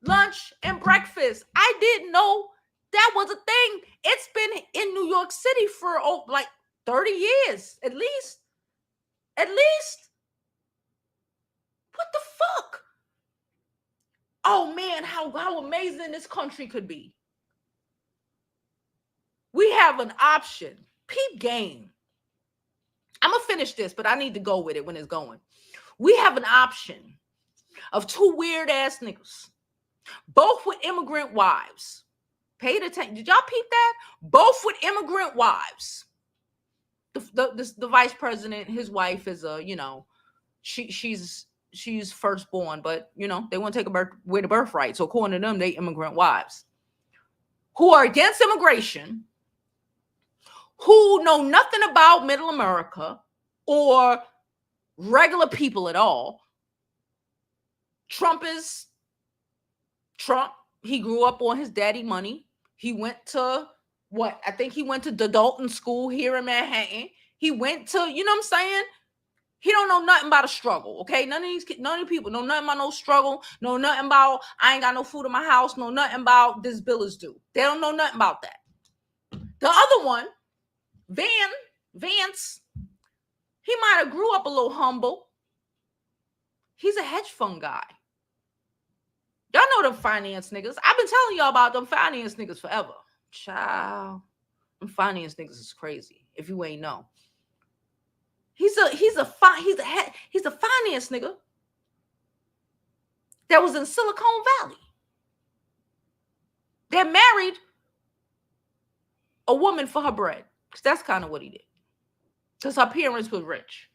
Lunch and breakfast. I didn't know that was a thing. It's been in New York City for like 30 years, at least. At least. What the fuck? Oh man, how amazing this country could be. We have an option. Peep game. I'm gonna finish this, but I need to go with it when it's going. We have an option of two weird ass niggas. Both with immigrant wives. Paid attention. Did y'all peep that? Both with immigrant wives. The vice president, his wife is she's firstborn, but they want to take away the birthright. So according to them, they immigrant wives who are against immigration, who know nothing about middle America or regular people at all. Trump. He grew up on his daddy money. He went to I think he went to the Dalton School here in Manhattan. He went to, you know what I'm saying? He don't know nothing about a struggle, okay? None of these people know nothing about no struggle, know nothing about I ain't got no food in my house, know nothing about this bill is due. They don't know nothing about that. The other one, Vance, he might have grew up a little humble. He's a hedge fund guy. Y'all know them finance niggas. I've been telling y'all about them finance niggas forever. Child, them finance niggas is crazy. If you ain't know, he's a finance nigga that was in Silicon Valley. That married a woman for her bread. Because that's kind of what he did. Because her parents were rich.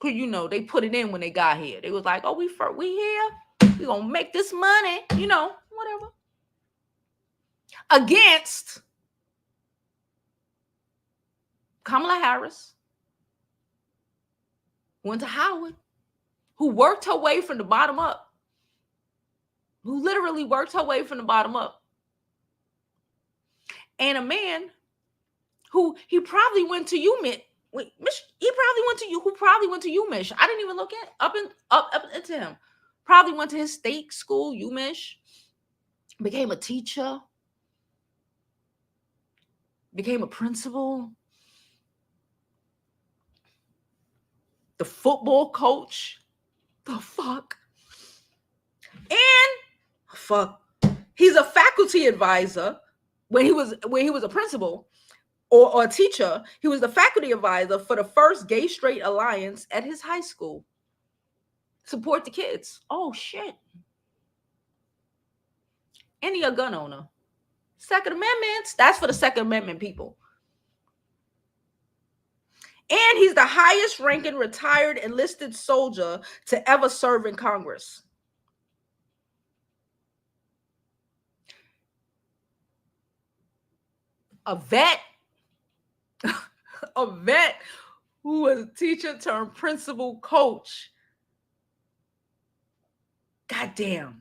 Because they put it in when they got here. They was like, oh, we here. We gonna make this money, whatever. Against Kamala Harris, who went to Howard, who worked her way from the bottom up, who literally worked her way from the bottom up, and a man who he probably went to UMich. Who probably went to UMich. I didn't even look at up into him. Probably went to his state school, UMich, became a teacher. became a principal, the football coach, the fuck, and fuck, he's a faculty advisor. When he was a principal or a teacher, he was the faculty advisor for the first Gay Straight Alliance at his high school. Support the kids. Oh shit. And he a gun owner. Second Amendment. That's for the Second Amendment people. And he's the highest ranking retired enlisted soldier to ever serve in Congress. A vet. A vet who was a teacher turned principal coach. Goddamn.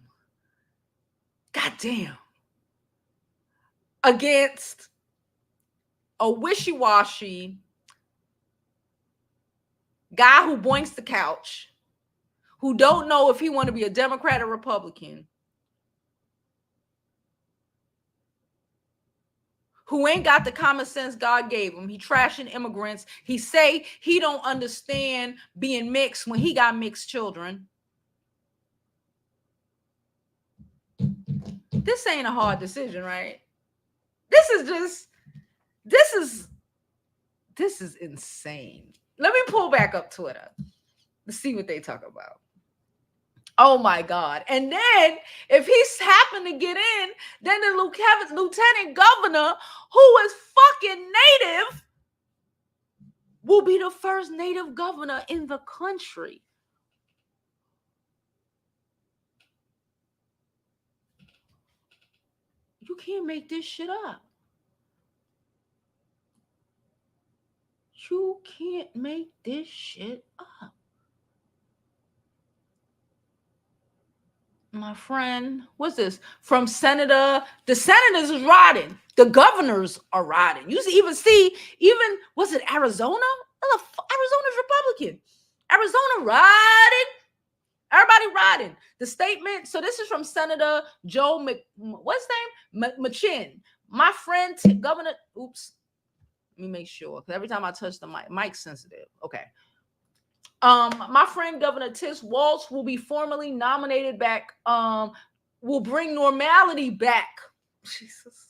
Goddamn. Against a wishy-washy guy who boinks the couch, who don't know if he want to be a Democrat or Republican, who ain't got the common sense God gave him. He trashing immigrants. He say he don't understand being mixed when he got mixed children. This ain't a hard decision, right? This is insane. Let me pull back up Twitter to see what they talk about. Oh my God. And then if he's happened to get in, then the lieutenant governor, who is fucking native, will be the first native governor in the country. You can't make this shit up. You can't make this shit up. My friend, what's this? From Senator, the senators is riding. The governors are riding. You even see, was it Arizona? Arizona's Republican. Arizona riding. Everybody riding. The statement, so this is from Senator Joe what's his name? McChin. My friend, Governor, oops. Let me make sure, because every time I touch the mic's sensitive. Okay. My friend Governor Walz will be formally nominated back. Will bring normality back. Jesus.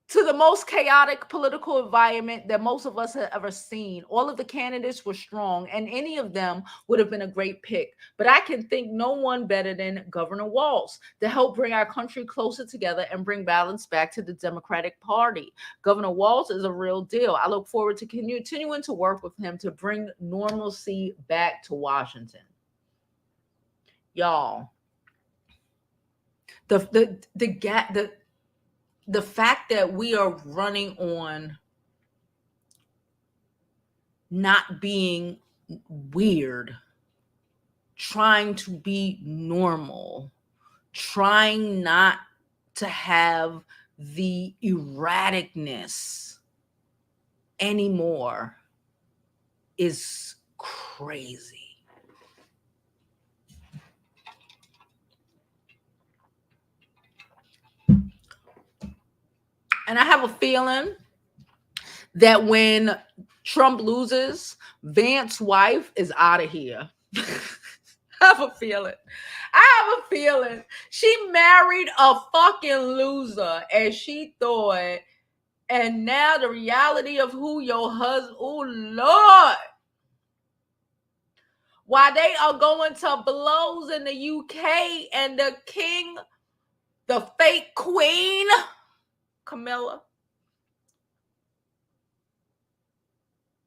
To the most chaotic political environment that most of us have ever seen. All of the candidates were strong, and any of them would have been a great pick. But I can think no one better than Governor Walz to help bring our country closer together and bring balance back to the Democratic Party. Governor Walz is a real deal. I look forward to continuing to work with him to bring normalcy back to Washington. Y'all, the fact that we are running on not being weird, trying to be normal, trying not to have the erraticness anymore is crazy. And I have a feeling that when Trump loses, Vance's wife is out of here. I have a feeling she married a fucking loser and she thought, and now the reality of who your husband, oh Lord, while they are going to blows in the UK and the king, the fake queen, Kamala.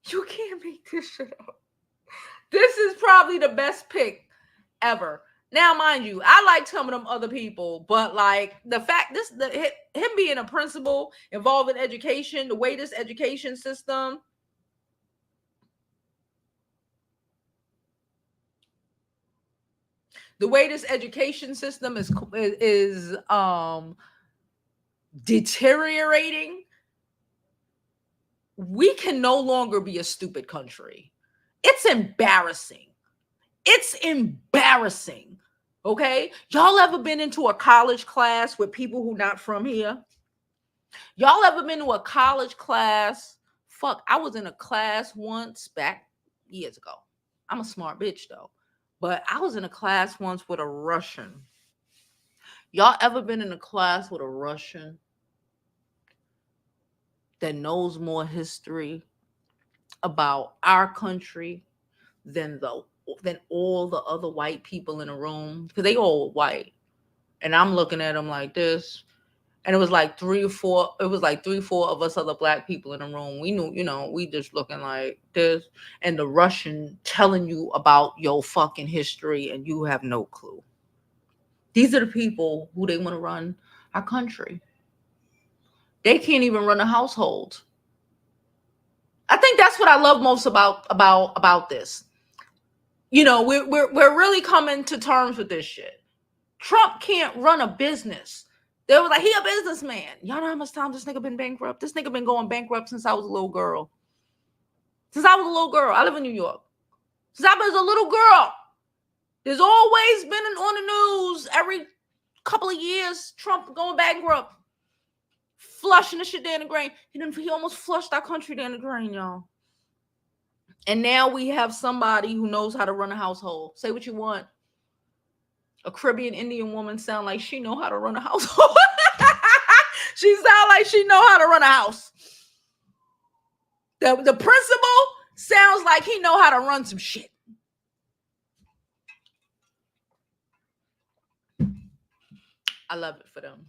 You can't make this shit up. This is probably the best pick ever. Now, mind you, I like some of them other people, but like the fact him being a principal involved in education, the way this education system is deteriorating, we can no longer be a stupid country. It's embarrassing. Okay? Y'all ever been into a college class with people who not from here? Y'all ever been to a college class? Fuck, I was in a class once back years ago. I'm a smart bitch though. But I was in a class once with a Russian. Y'all ever been in a class with a Russian that knows more history about our country than than all the other white people in the room? Because they all white. And I'm looking at them like this. And it was like three, four of us other black people in the room. We knew, we just looking like this. And the Russian telling you about your fucking history and you have no clue. These are the people who they want to run our country. They can't even run a household. I think that's what I love most about this. We're really coming to terms with this shit. Trump can't run a business. They were like, he a businessman. Y'all know how much time this nigga been bankrupt? This nigga been going bankrupt since I was a little girl. I live in New York. Since I was a little girl. There's always been on the news every couple of years, Trump going bankrupt. Flushing the shit down the drain. He almost flushed our country down the drain, y'all. And now we have somebody who knows how to run a household. Say what you want. A Caribbean Indian woman sound like she know how to run a household. She sound like she know how to run a house. The principal sounds like he know how to run some shit. I love it for them.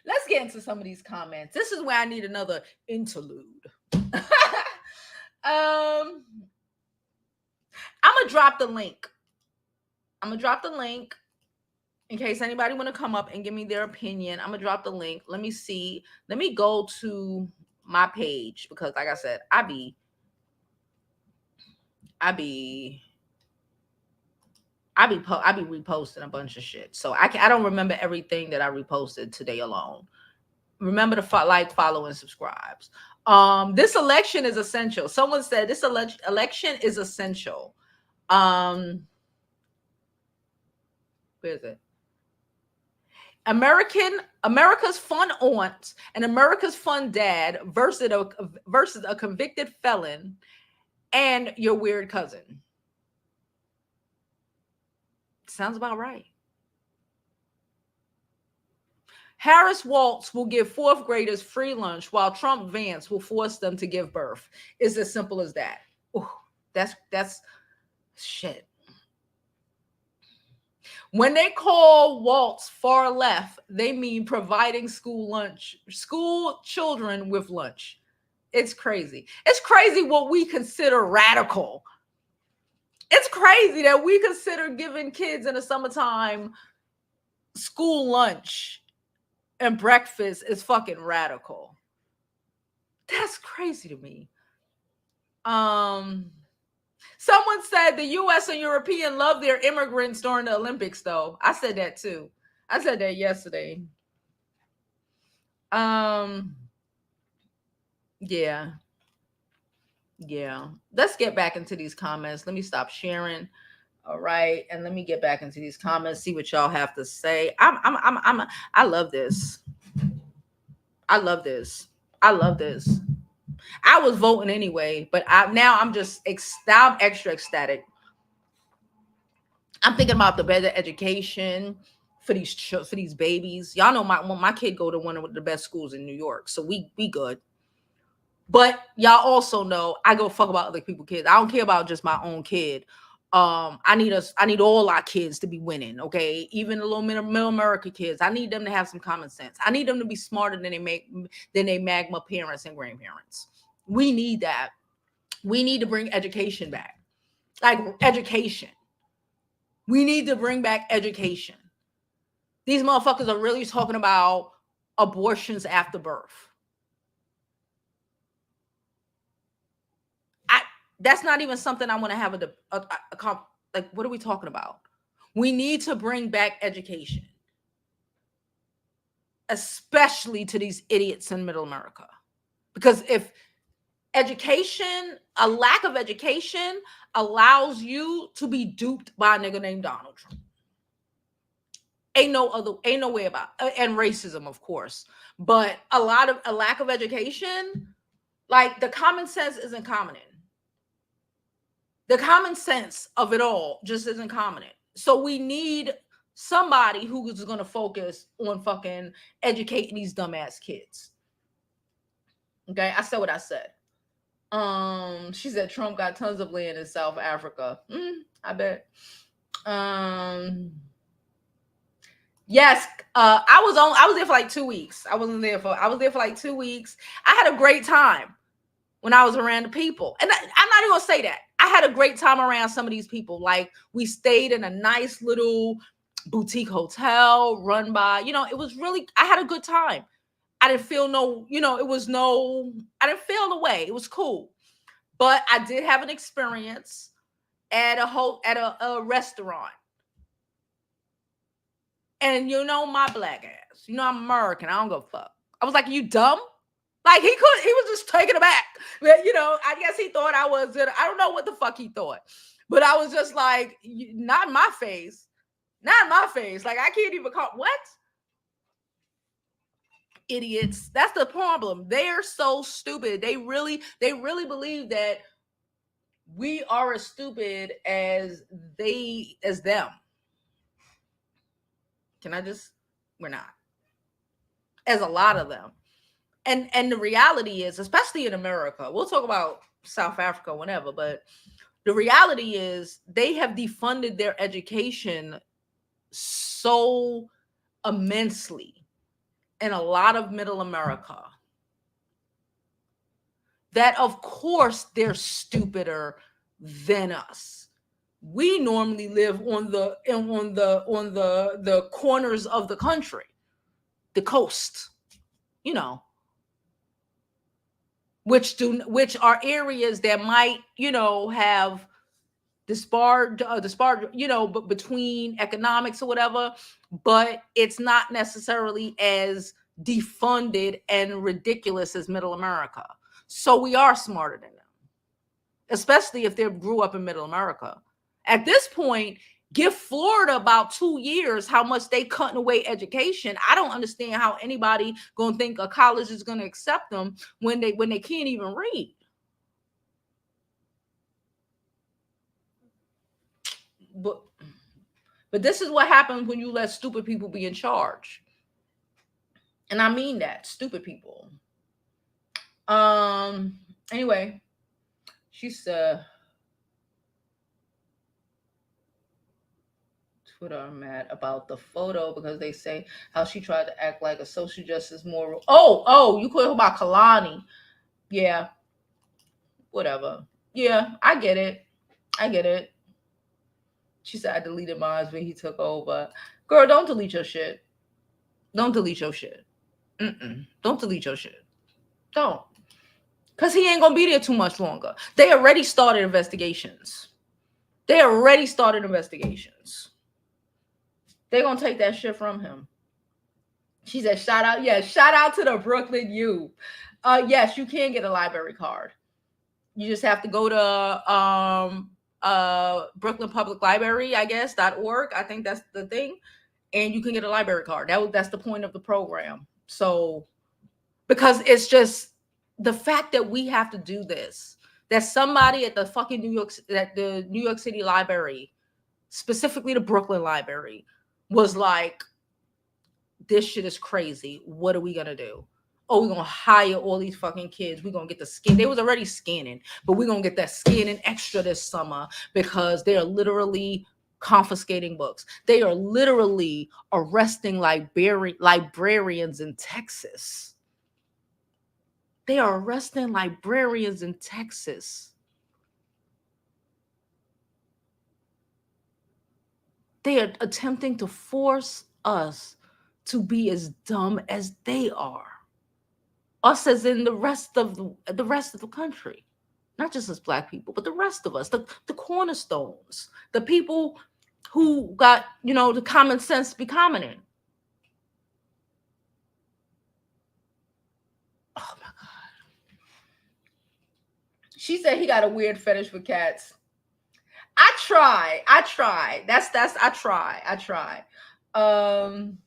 Let's get into some of these comments. This is where I need another interlude. I'm gonna drop the link. In case anybody want to come up and give me their opinion. I'm gonna drop the link. Let me see. Let me go to my page because, like I said, I be reposting a bunch of shit. So I don't remember everything that I reposted today alone. Remember to like, follow, and subscribe. This election is essential. Someone said this election is essential. Where is it? America's fun aunt and America's fun dad versus a convicted felon and your weird cousin. Sounds about right. Harris Walz will give fourth graders free lunch while Trump Vance will force them to give birth. It's as simple as that. Ooh, that's shit. When they call Walz far left, they mean providing school children with lunch. It's crazy. It's crazy what we consider radical. It's crazy that we consider giving kids in the summertime school lunch and breakfast is fucking radical. That's crazy to me. Someone said the US and European love their immigrants during the Olympics, though. I said that too. I said that yesterday. Yeah. Let's get back into these comments. Let me stop sharing. All right, and let me get back into these comments, see what y'all have to say. I love this. I love this. I was voting anyway, but I'm extra ecstatic. I'm thinking about the better education for these babies. Y'all know my kid go to one of the best schools in New York, so we good. But y'all also know I go fuck about other people's kids. I don't care about just my own kid. I need all our kids to be winning, okay? Even the little middle America kids. I need them to have some common sense. I need them to be smarter than they magma parents and grandparents. We need that. We need to bring education back. Like education. We need to bring back education. These motherfuckers are really talking about abortions after birth. That's not even something I want to have like, what are we talking about? We need to bring back education, especially to these idiots in middle America. Because if a lack of education allows you to be duped by a nigga named Donald Trump. Ain't no way about it. And racism, of course. But a lack of education, like the common sense isn't common. The common sense of it all just isn't common. So we need somebody who is going to focus on fucking educating these dumbass kids. Okay, I said what I said. She said Trump got tons of land in South Africa. I bet. Yes, I was there for like 2 weeks. I was there for like 2 weeks. I had a great time when I was around the people. And I'm not even gonna say that. I had a great time around some of these people. Like, we stayed in a nice little boutique hotel run by, it was really, I had a good time. I didn't feel I didn't feel the way. It was cool. But I did have an experience at a restaurant. And my black ass. I'm American. I don't give a fuck. I was like, you dumb? Like, he was just taken aback. But, I guess he thought I don't know what the fuck he thought. But I was just like, not in my face. Not in my face. Like, I can't even call, what? Idiots. That's the problem. They're so stupid. They really believe that we are as stupid as them. We're not. As a lot of them. And the reality is, especially in America, we'll talk about South Africa whenever, but the reality is they have defunded their education so immensely in a lot of middle America that, of course, they're stupider than us. We normally live on the corners of the country, the coast, which are areas that might, have disparate, but between economics or whatever, but it's not necessarily as defunded and ridiculous as middle America. So we are smarter than them, especially if they grew up in middle America. At this point, give Florida about 2 years how much they cutting away education. I don't understand how anybody gonna think a college is gonna accept them when they can't even read. But this is what happens when you let stupid people be in charge. And I mean that, stupid people. Anyway, she said, Twitter are mad about the photo because they say how she tried to act like a social justice moral. Oh, you put about Kehlani. Yeah. Whatever. Yeah, I get it. She said, I deleted mine when he took over. Girl, don't delete your shit. Don't delete your shit. Don't delete your shit. Don't. Because he ain't going to be there too much longer. They already started investigations. They're going to take that shit from him. She said, shout out to the Brooklyn youth. Yes, you can get a library card. You just have to go to Brooklyn Public Library, I guess, .org. I think that's the thing. And you can get a library card. That's the point of the program. So, because it's just the fact that we have to do this, that somebody at the fucking the New York City Library, specifically the Brooklyn Library, was like, this shit is crazy. What are we going to do? Oh, we're going to hire all these fucking kids. We're going to get the skin. They was already scanning, but we're going to get that scanning extra this summer because they're literally confiscating books. They are literally arresting librarians in Texas. They are arresting librarians in Texas. They are attempting to force us to be as dumb as they are. Us as in the rest of the country. Not just as Black people, but the rest of us, the cornerstones, the people who got, the common sense to be common in. Oh my God. She said he got a weird fetish for cats. I try. I try. Um,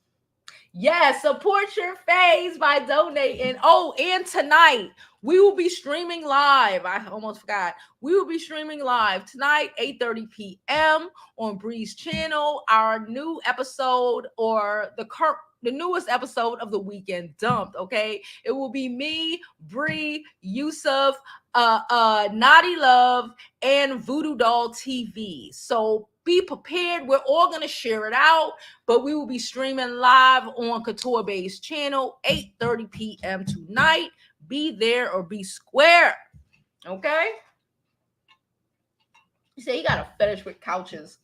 Yes, support your phase by donating. Oh, and tonight we will be streaming live. I almost forgot. We will be streaming live tonight, 8:30 p.m. on Bree's channel. Our new episode, or the newest episode of the Weekend Dumped. Okay, it will be me, Bree, Yusuf, Naughty Love, and Voodoo Doll TV. So be prepared. We're all gonna share it out, but we will be streaming live on Couture Bay's channel, 8:30 p.m. tonight. Be there or be square. Okay? You say you got a fetish with couches.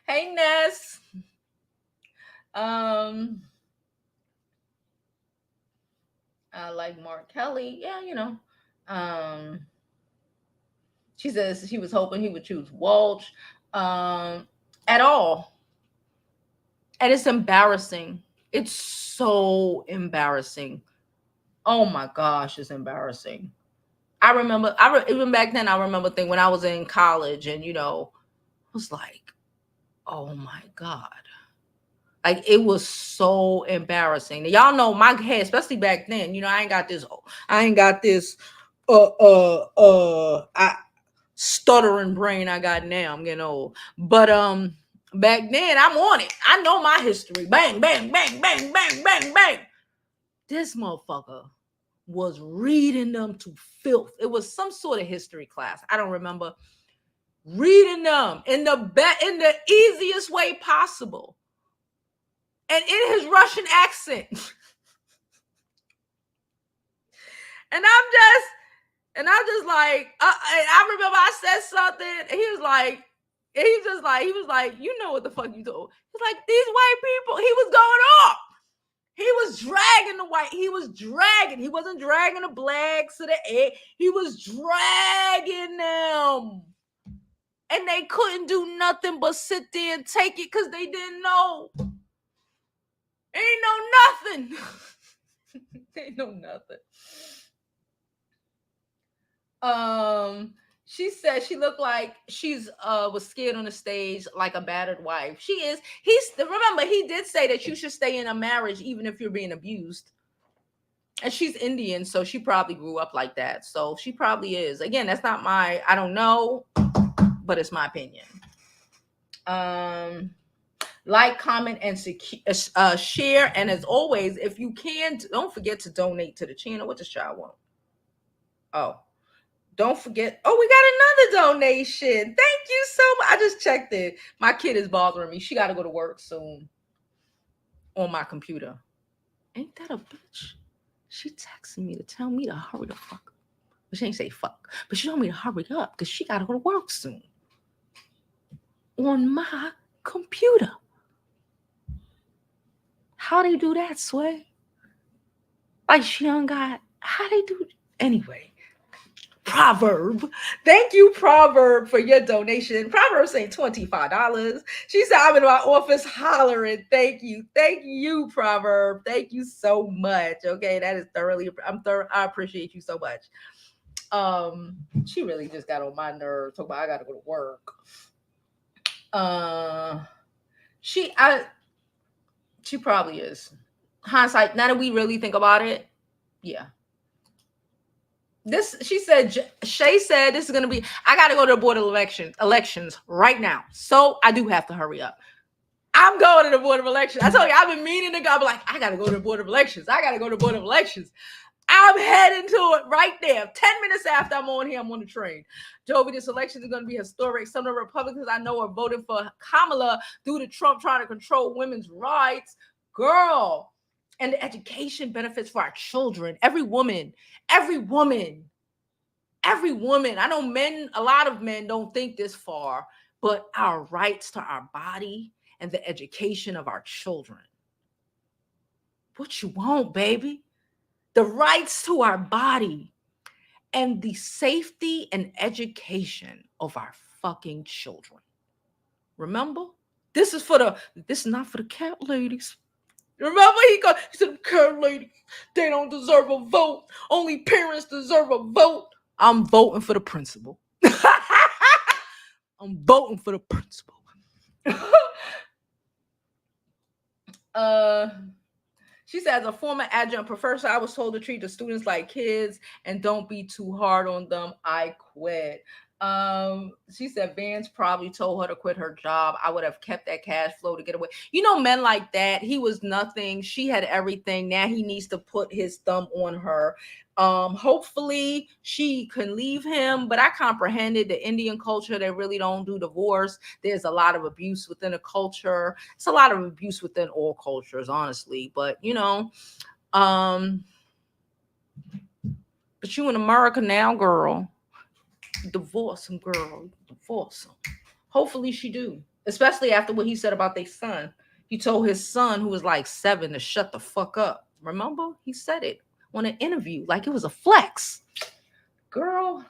Hey, Ness. I like Mark Kelly. Yeah, you know. She says she was hoping he would choose Walz. At all. And it's embarrassing. It's so embarrassing. Oh my gosh, it's embarrassing. I remember, even back then, I remember thinking when I was in college, and I was like, oh my God. Like, it was so embarrassing. Y'all know my head, especially back then, I ain't got this I stuttering brain I got now. I'm getting old. But back then I'm on it. I know my history. Bang, bang, bang, bang, bang, bang, bang. This motherfucker was reading them to filth. It was some sort of history class. I don't remember. Reading them in the easiest way possible. And in his Russian accent. And I'm just like, I remember I said something, and he was like, you know what the fuck you told? He's like, these white people, he was going off. He was dragging the white, he wasn't dragging the blacks to the egg. He was dragging them. And they couldn't do nothing but sit there and take it because they didn't know. Ain't know nothing. They know nothing. She said she looked like she's was scared on the stage like a battered wife. She is. Remember, he did say that you should stay in a marriage even if you're being abused. And she's Indian, so she probably grew up like that. So she probably is. Again, that's not I don't know, but it's my opinion. Like, comment, and share. And as always, if you can, don't forget to donate to the channel. What does child want? Oh. Don't forget. Oh, we got another donation. Thank you so much. I just checked it. My kid is bothering me. She got to go to work soon on my computer. Ain't that a bitch? She texted me to tell me to hurry the fuck up. But she ain't say fuck. But she told me to hurry up because she got to go to work soon on my computer. How they do that, Sway? Like, she done got, how they do, anyway. Proverb. Thank you, Proverb, for your donation. Proverb saying $25. She said, I'm in my office hollering. Thank you. Thank you, Proverb. Thank you so much. Okay, that is thoroughly, I appreciate you so much. She really just got on my nerves. Talking about I gotta go to work. She probably is. Hindsight, now that we really think about it, yeah. Shay said this is going to be, I got to go to the board of elections right now. So I do have to hurry up. I'm going to the board of elections. I told you, I've been meaning to go. I'm like, I got to go to the board of elections. I'm heading to it right there. 10 minutes after I'm on here, I'm on the train. Jovi, this election is going to be historic. Some of the Republicans I know are voting for Kamala due to Trump trying to control women's rights. Girl. And the education benefits for our children. Every woman. I know a lot of men don't think this far, but our rights to our body and the education of our children. What you want, baby? The rights to our body and the safety and education of our fucking children. Remember? This is not for the cat ladies. Remember, he said, cat ladies, they don't deserve a vote. Only parents deserve a vote. I'm voting for the principal. I'm voting for the principal. Uh She says, a former adjunct professor, I was told to treat the students like kids and don't be too hard on them. I quit. She said Vance probably told her to quit her job. I would have kept that cash flow to get away. You know, men like that. He was nothing. She had everything. Now he needs to put his thumb on her. Hopefully she can leave him, but I comprehended the Indian culture. They really don't do divorce. There's a lot of abuse within the culture. It's a lot of abuse within all cultures, honestly. But you know, um, but you in America now, girl. Divorce him, girl. Divorce him. Hopefully she do. Especially after what he said about their son. He told his son, who was like 7, to shut the fuck up. Remember? He said it on an interview like it was a flex. Girl.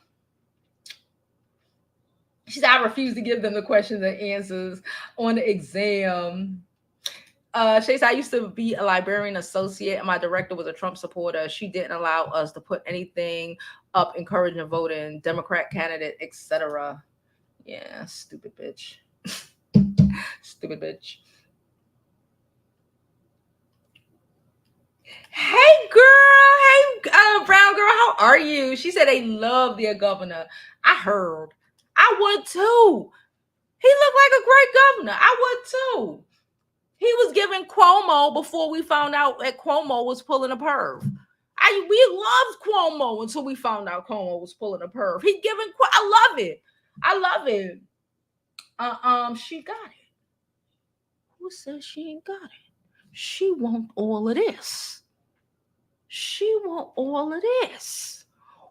She said, I refuse to give them the questions and answers on the exam. She said, I used to be a librarian associate and my director was a Trump supporter. She didn't allow us to put anything up encouraging voting, Democrat candidate, etc. Yeah, stupid bitch. Stupid bitch. Hey girl, hey brown girl, how are you? She said they love their governor. I heard. I would too. He looked like a great governor. I would too. He was giving Cuomo before we found out that Cuomo was pulling a perv. We loved Cuomo until we found out Cuomo was pulling a perv. He giving. I love it. I love it. She got it. Who says she ain't got it? She want all of this. She want all of this.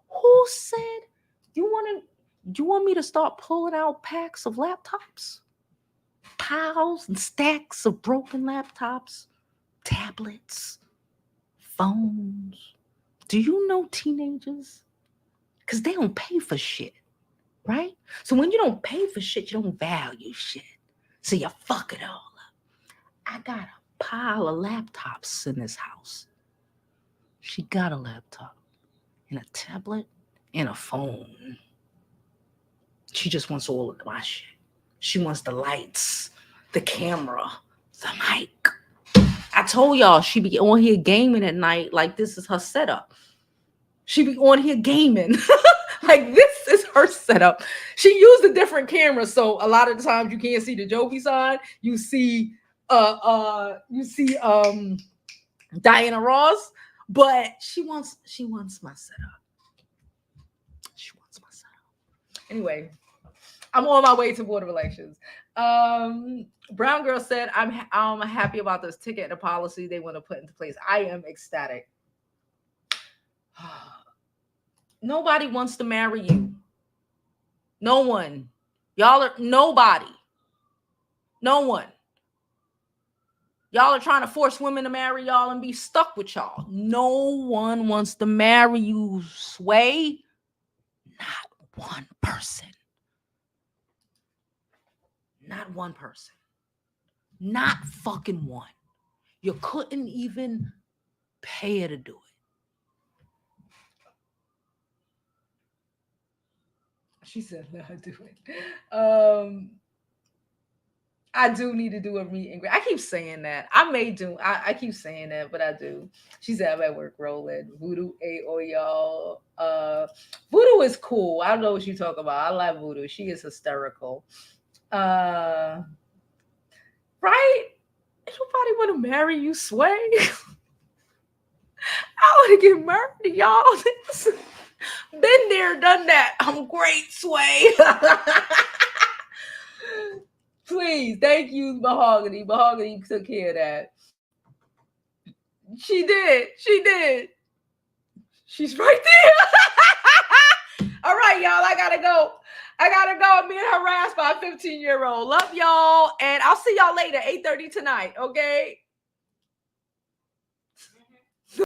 Who said you want me to start pulling out packs of laptops? Piles and stacks of broken laptops, tablets, phones. Do you know teenagers? Because they don't pay for shit, right? So when you don't pay for shit, you don't value shit. So you fuck it all up. I got a pile of laptops in this house. She got a laptop and a tablet and a phone. She just wants all of my shit. She wants the lights, the camera, the mic. I told y'all she be on here gaming at night like this is her setup. She be on here gaming like this is her setup. She used a different camera, so a lot of the times you can't see the Jovi side. You see Diana Ross, but she wants my setup. She wants my setup. Anyway, I'm on my way to Board of Elections. Brown girl said, I'm happy about this ticket and the policy they want to put into place. I am ecstatic. Nobody wants to marry you. No one. Y'all are nobody. No one. Y'all are trying to force women to marry y'all and be stuck with y'all. No one wants to marry you, Sway. Not one person. Not one person. Not fucking one. You couldn't even pay her to do it. She said, no, I do it. I do need to do a meet and greet. I keep saying that. I keep saying that, but I do. She said, I'm at work rolling. Voodoo A.O. y'all. Voodoo is cool. I don't know what you talk about. I like Voodoo. She is hysterical. Right? Nobody want to marry you, Sway. I want to get married, y'all. Been there, done that. I'm great, Sway. Please, thank you, Mahogany. Mahogany took care of that. She did. She did. She's right there. All right, y'all. I gotta go. I'm being harassed by a 15-year-old. Love y'all, and I'll see y'all later, 8:30 tonight. Okay.